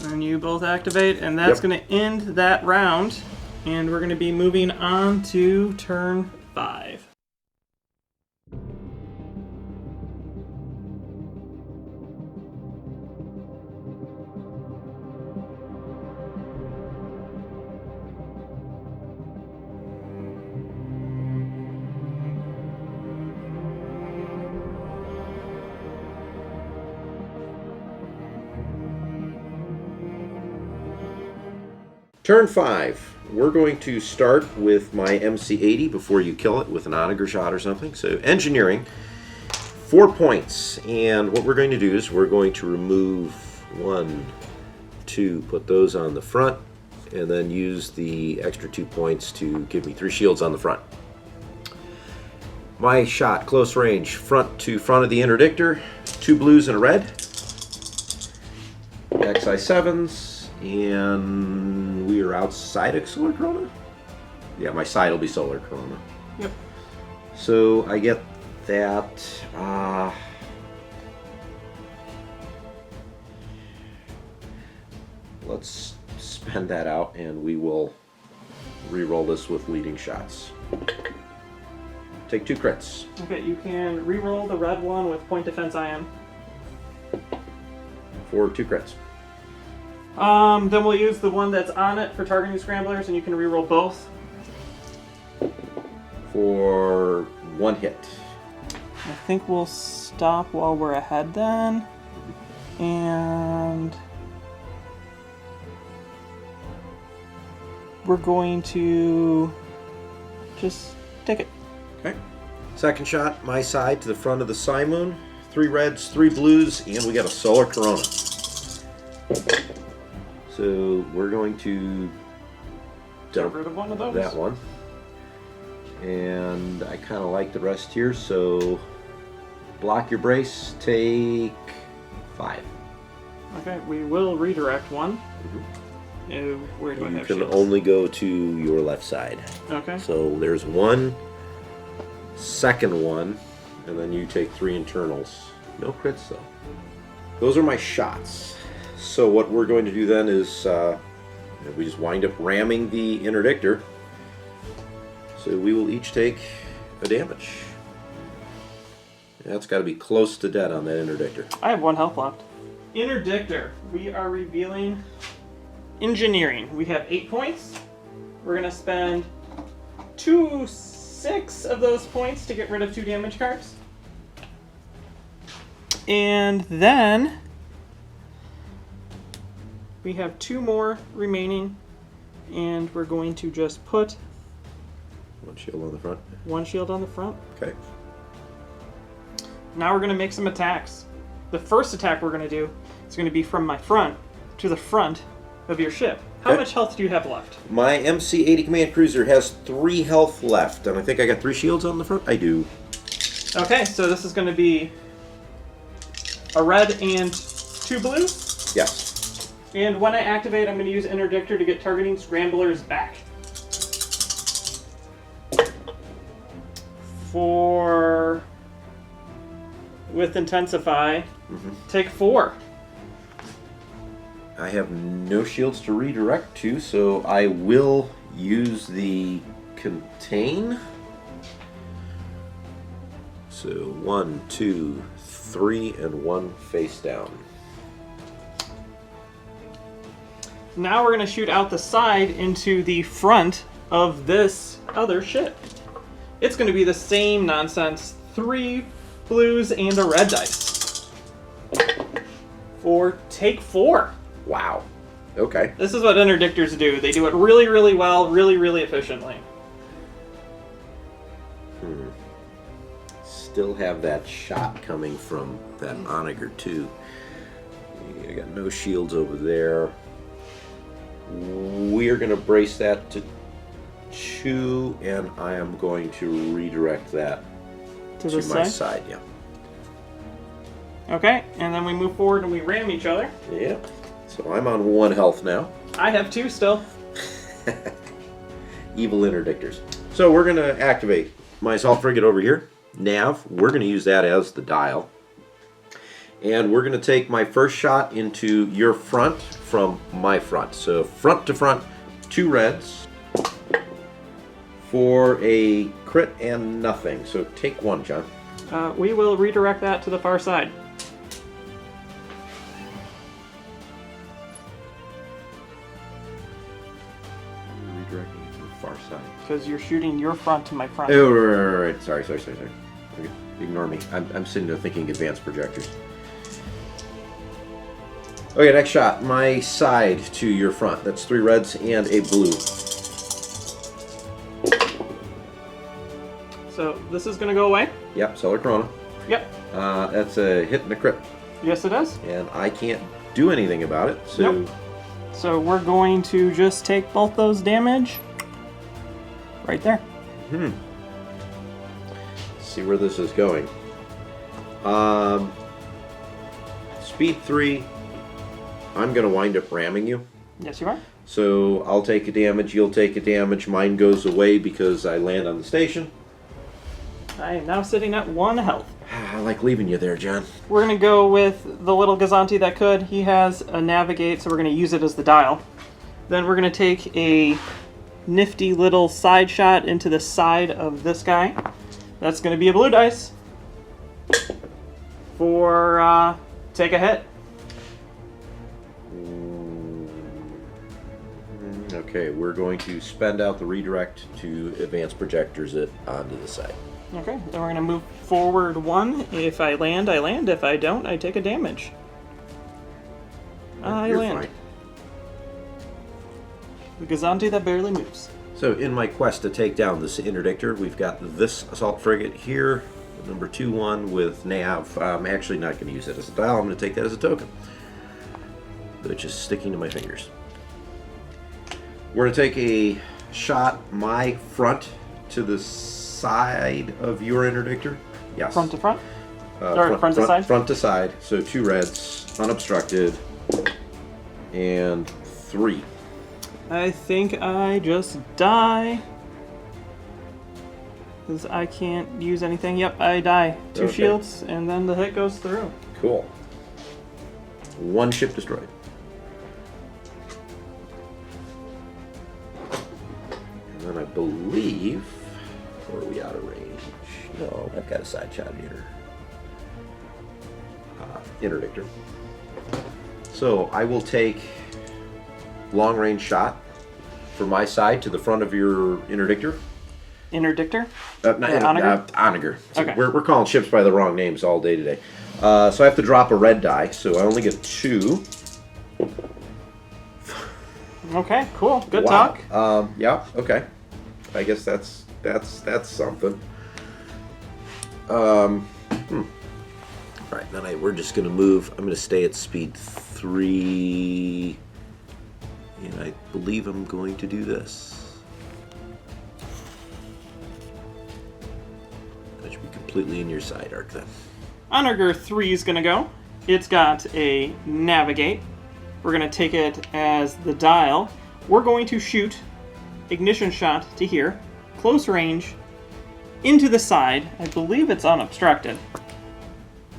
And you both activate, and that's going to end that round. And we're going to be moving on to turn 5. Turn 5. We're going to start with my MC-80 before you kill it with an Onager shot or something. So engineering, 4 points. And what we're going to do is we're going to remove 1, 2, put those on the front, and then use the extra 2 points to give me 3 shields on the front. My shot, close range, front to front of the interdictor, 2 blues and a red. XI7s. And we are outside of Solar Corona? Yeah, my side will be Solar Corona. Yep. So I get that. Let's spend that out and we will re-roll this with leading shots. Take 2 crits. Okay, you can re-roll the red one with point defense IM. For 2 crits. Then we'll use the one that's on it for targeting scramblers, and you can re-roll both. For 1 hit. I think we'll stop while we're ahead then. And we're going to just take it. Okay. Second shot, my side to the front of the Simoon. 3 reds, 3 blues, and we got a Solar Corona. So we're going to dump rid of one of those. that one. And I kind of like the rest here, so block your brace, take 5. Okay, we will redirect 1. Where do I You have can shields? only go to your left side. Okay. So there's 1, second one, and then you take 3 internals. No crits though. Those are my shots. So what we're going to do then is we just wind up ramming the interdictor. So we will each take a damage. That's got to be close to dead on that interdictor. I have 1 health left. Interdictor. We are revealing engineering. We have 8 points. We're going to spend 6 of those points to get rid of 2 damage cards. And then We have 2 more remaining, and we're going to just put 1 shield on the front. 1 shield on the front. Okay. Now we're going to make some attacks. The first attack we're going to do is going to be from my front to the front of your ship. How much health do you have left? My MC-80 Command Cruiser has 3 health left, and I think I got 3 shields on the front. I do. Okay, so this is going to be a red and 2 blue. Yes. And when I activate, I'm going to use Interdictor to get targeting scramblers back. With Intensify, take 4. I have no shields to redirect to, so I will use the Contain. So 1, 2, 3, and 1 face down. Now we're going to shoot out the side into the front of this other ship. It's going to be the same nonsense. 3 blues and a red dice. For take 4. Wow. Okay. This is what interdictors do. They do it really, really well, really, really efficiently. Still have that shot coming from that Onager too. I got no shields over there. We are going to brace that to 2, and I am going to redirect that to my side. Yeah. Okay, and then we move forward and we ram each other. Yeah. So I'm on 1 health now. I have 2 still. Evil interdictors. So we're going to activate my assault frigate over here. Nav, we're going to use that as the dial. And we're going to take my first shot into your front from my front. So front to front, 2 reds for a crit and nothing. So take 1, John. We will redirect that to the far side. Redirecting to the far side. Because you're shooting your front to my front. Oh, right. Sorry. Okay, ignore me. I'm sitting there thinking advanced projectors. Okay, next shot. My side to your front. That's 3 reds and a blue. So this is going to go away? Yep, Solar Corona. Yep. That's a hit and a crit. Yes, it is. And I can't do anything about it, so... Nope. So we're going to just take both those damage right there. See where this is going. Speed 3, I'm going to wind up ramming you. Yes, you are. So I'll take a damage, you'll take a damage, mine goes away because I land on the station. I am now sitting at 1 health. I like leaving you there, John. We're going to go with the little Gazanti that could. He has a navigate, so we're going to use it as the dial. Then we're going to take a nifty little side shot into the side of this guy. That's going to be a blue dice for take a hit. Okay, we're going to spend out the redirect to advance projectors it onto the side. Okay, then we're going to move forward 1. If I land, I land. If I don't, I take a damage. I You're land. fine. The Gazanti that barely moves. So in my quest to take down this interdictor, we've got this assault frigate here, number 2-1 with nav. I'm actually not going to use that as a dial. I'm going to take that as a token, which is sticking to my fingers. We're going to take a shot my front to the side of your interdictor. Yes. Front to front? Or front to side? Front to side. So 2 reds, unobstructed, and 3. I think I just die. Because I can't use anything. Yep, I die. 2 shields, and then the hit goes through. Cool. 1 ship destroyed. And then I believe... Or are we out of range? No, I've got a side shot here. Interdictor. So I will take long range shot from my side to the front of your interdictor. Interdictor? Onager. So Okay. We're calling ships by the wrong names all day today. So I have to drop a red die, so I only get 2. Okay, cool. Good Wow. talk. Yeah. Okay. I guess that's something. All right. Then we're just gonna move. I'm gonna stay at speed 3, and I believe I'm going to do this. That should be completely in your side arc then. Onager 3 is going to go. It's got a navigate. We're going to take it as the dial. We're going to shoot ignition shot to here, close range, into the side. I believe it's unobstructed.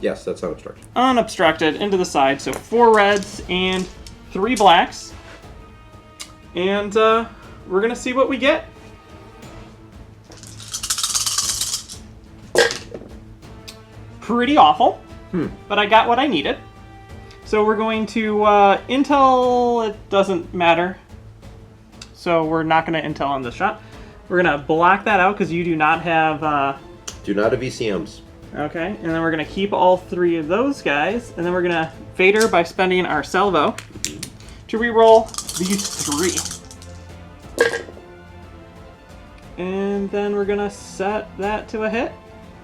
Yes, that's unobstructed. Unobstructed, into the side. So 4 reds and 3 blacks. And we're going to see what we get. Pretty awful, but I got what I needed. So we're going to intel. It doesn't matter. So we're not going to intel on this shot. We're going to block that out because you do not have... Do not have ECMs. Okay, and then we're going to keep all 3 of those guys. And then we're going to Vader by spending our salvo to reroll these 3. And then we're going to set that to a hit.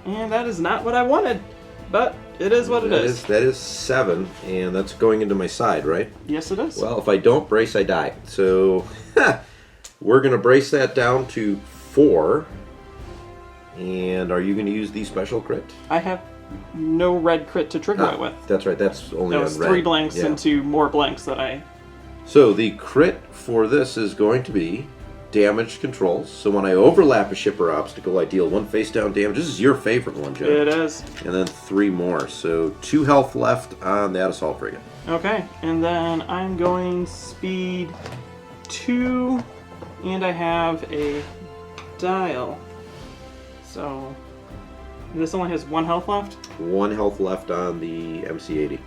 And that is not what I wanted, but it is what it is. That is 7, and that's going into my side, right? Yes, it is. Well, if I don't brace, I die. So we're going to brace that down to 4. And are you going to use the special crit? I have no red crit to trigger it with. That's right. That's only That was on red. 3 blanks Yeah. into more blanks that I... So the crit for this is going to be damage controls. So when I overlap a ship or obstacle, I deal 1 face down damage. This is your favorite one, Joe. It is. And then 3 more. So 2 health left on that assault frigate. Okay, and then I'm going speed 2, and I have a dial. So this only has 1 health left? 1 health left on the MC-80.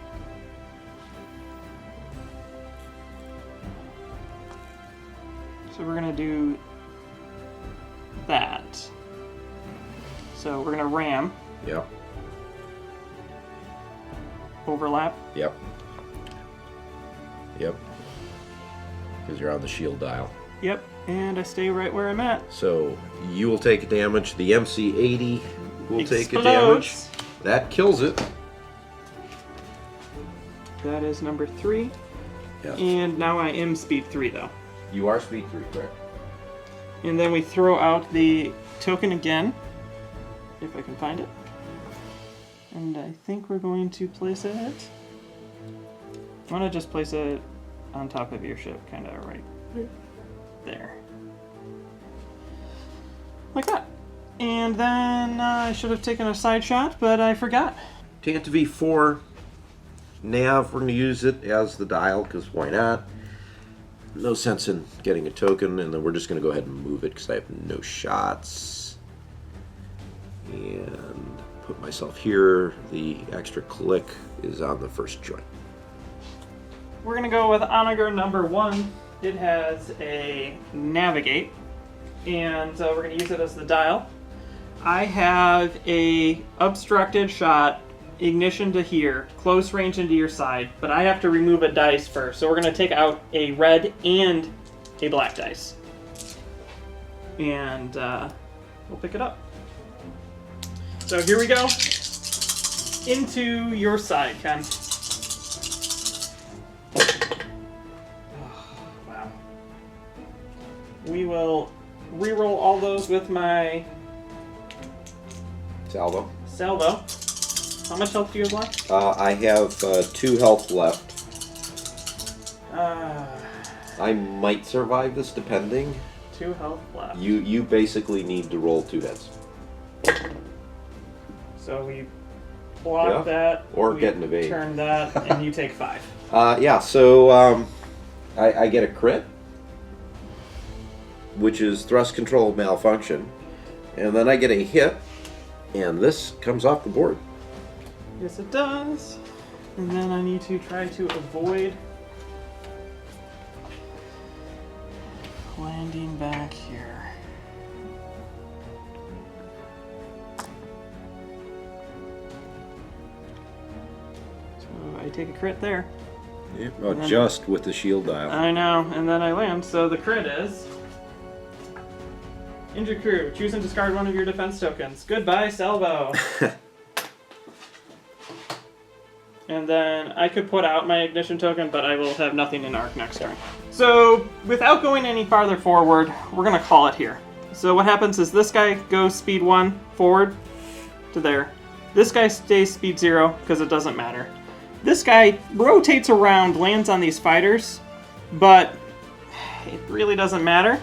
So we're going to do that. So we're going to ram, Yep. overlap. Yep. Yep. Because you're on the shield dial. Yep, and I stay right where I'm at. So you will take damage. The MC-80 will take a Explodes. damage. That kills it. That is number 3. Yeah. And now I am speed 3 though. You are speed 3, correct? And then we throw out the token again, if I can find it. And I think we're going to place it... I'm going to just place it on top of your ship, kind of right there. Like that. And then I should have taken a side shot, but I forgot. Tantive V4 nav, we're going to use it as the dial, because why not? No sense in getting a token, and then we're just going to go ahead and move it, because I have no shots. And put myself here. The extra click is on the first joint. We're going to go with Onager number 1. It has a navigate, and we're going to use it as the dial. I have a obstructed shot, ignition to here, close range into your side, but I have to remove a dice first. So we're going to take out a red and a black dice. And we'll pick it up. So here we go. Into your side, Ken. Wow. We will reroll all those with my Salvo. salvo. How much health do you have left? I have 2 health left. Uh, I might survive this, depending. 2 health left. You basically need to roll 2 hits. So we block that. Or we get an evade. Turn that, and you take 5. Yeah, so I get a crit, which is thrust control malfunction, and then I get a hit, and this comes off the board. Yes, it does. And then I need to try to avoid landing back here. So I take a crit there. Yeah, well, just with the shield dial. I know, and then I land, so the crit is... Injured crew, choose and discard one of your defense tokens. Goodbye, Salvo. And then I could put out my ignition token, but I will have nothing in Arc next turn. So, without going any farther forward, we're going to call it here. So what happens is this guy goes speed 1 forward to there. This guy stays speed 0 because it doesn't matter. This guy rotates around, lands on these fighters, but it really doesn't matter.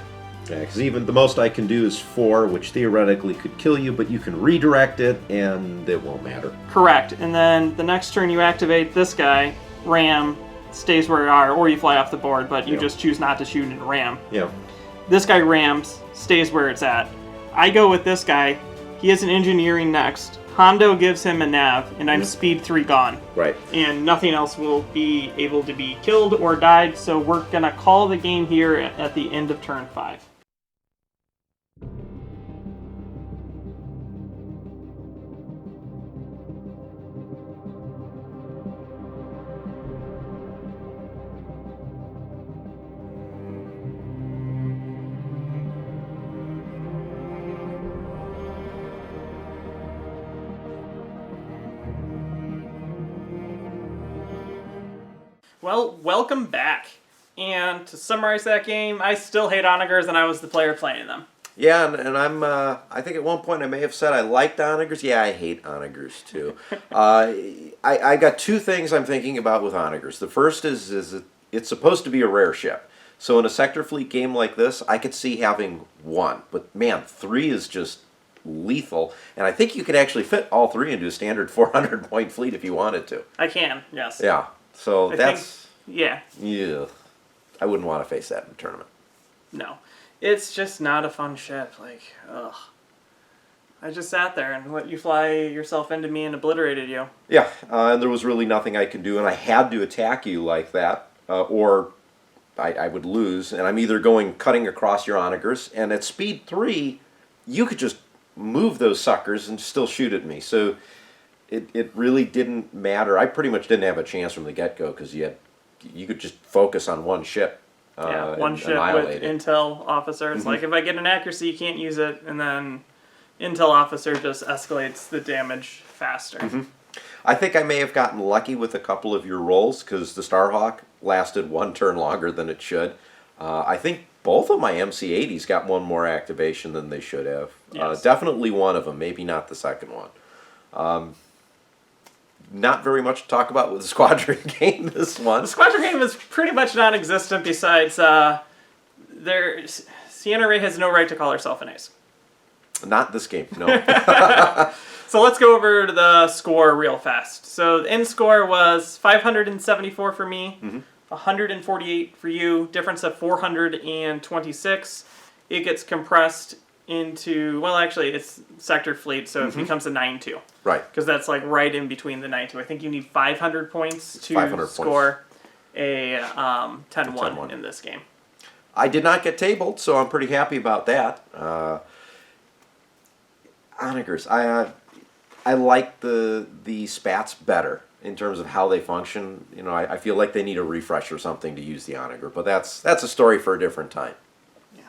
Yeah, because even the most I can do is 4, which theoretically could kill you, but you can redirect it, and it won't matter. Correct. And then the next turn you activate this guy, ram, stays where you are, or you fly off the board, but you just choose not to shoot and ram. Yeah. This guy rams, stays where it's at. I go with this guy. He has an engineering next. Hondo gives him a nav, and I'm speed 3 gone. Right. And nothing else will be able to be killed or died, so we're going to call the game here at the end of turn 5. Well, welcome back. And to summarize that game, I still hate Onagers, and I was the player playing them. Yeah, and I'm, I think at one point I may have said I liked Onagers. Yeah, I hate Onagers too. I got 2 things I'm thinking about with Onagers. The first is it's supposed to be a rare ship. So in a sector fleet game like this, I could see having 1. But man, 3 is just lethal. And I think you could actually fit all 3 into a standard 400-point fleet if you wanted to. I can, yes. Yeah. So yeah. I wouldn't want to face that in a tournament. No. It's just not a fun ship. Like, ugh. I just sat there and let you fly yourself into me and obliterated you. Yeah, and there was really nothing I could do, and I had to attack you like that, or I would lose, and I'm either cutting across your Onagers, and at speed 3, you could just move those suckers and still shoot at me, so it really didn't matter. I pretty much didn't have a chance from the get-go, because you could just focus on one ship. One ship with intel officers. Mm-hmm. Like, if I get an accuracy, you can't use it, and then intel officer just escalates the damage faster. Mm-hmm. I think I may have gotten lucky with a couple of your rolls, because the Starhawk lasted 1 turn longer than it should. I think both of my MC-80s got 1 more activation than they should have. Yes. Definitely one of them, maybe not the second one. Not very much to talk about with the Squadron game, this one. The Squadron game is pretty much non-existent, besides Sienna Ray has no right to call herself an ace. Not this game, no. So let's go over to the score real fast. So the end score was 574 for me, 148 for you, difference of 426. It gets compressed into, well, actually, it's sector fleet, so it becomes a 9-2. Right. Because that's like right in between the 9-2. I think you need 500 points to score a 10-1 in this game. I did not get tabled, so I'm pretty happy about that. Onagers, I like the spats better in terms of how they function. You know, I feel like they need a refresh or something to use the Onager, but that's a story for a different time. Yeah.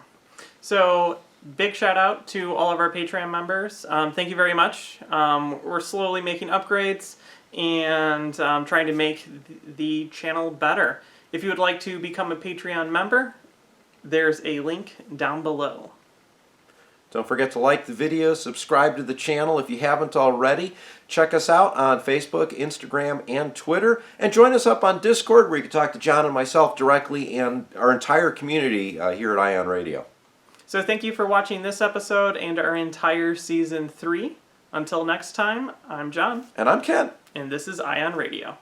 So big shout out to all of our Patreon members. Thank you very much. We're slowly making upgrades and trying to make the channel better. If you would like to become a Patreon member, there's a link down below. Don't forget to like the video, subscribe to the channel if you haven't already. Check us out on Facebook, Instagram, and Twitter. And join us up on Discord where you can talk to John and myself directly and our entire community here at Ion Radio. So thank you for watching this episode and our entire Season 3. Until next time, I'm John. And I'm Ken. And this is Ion Radio.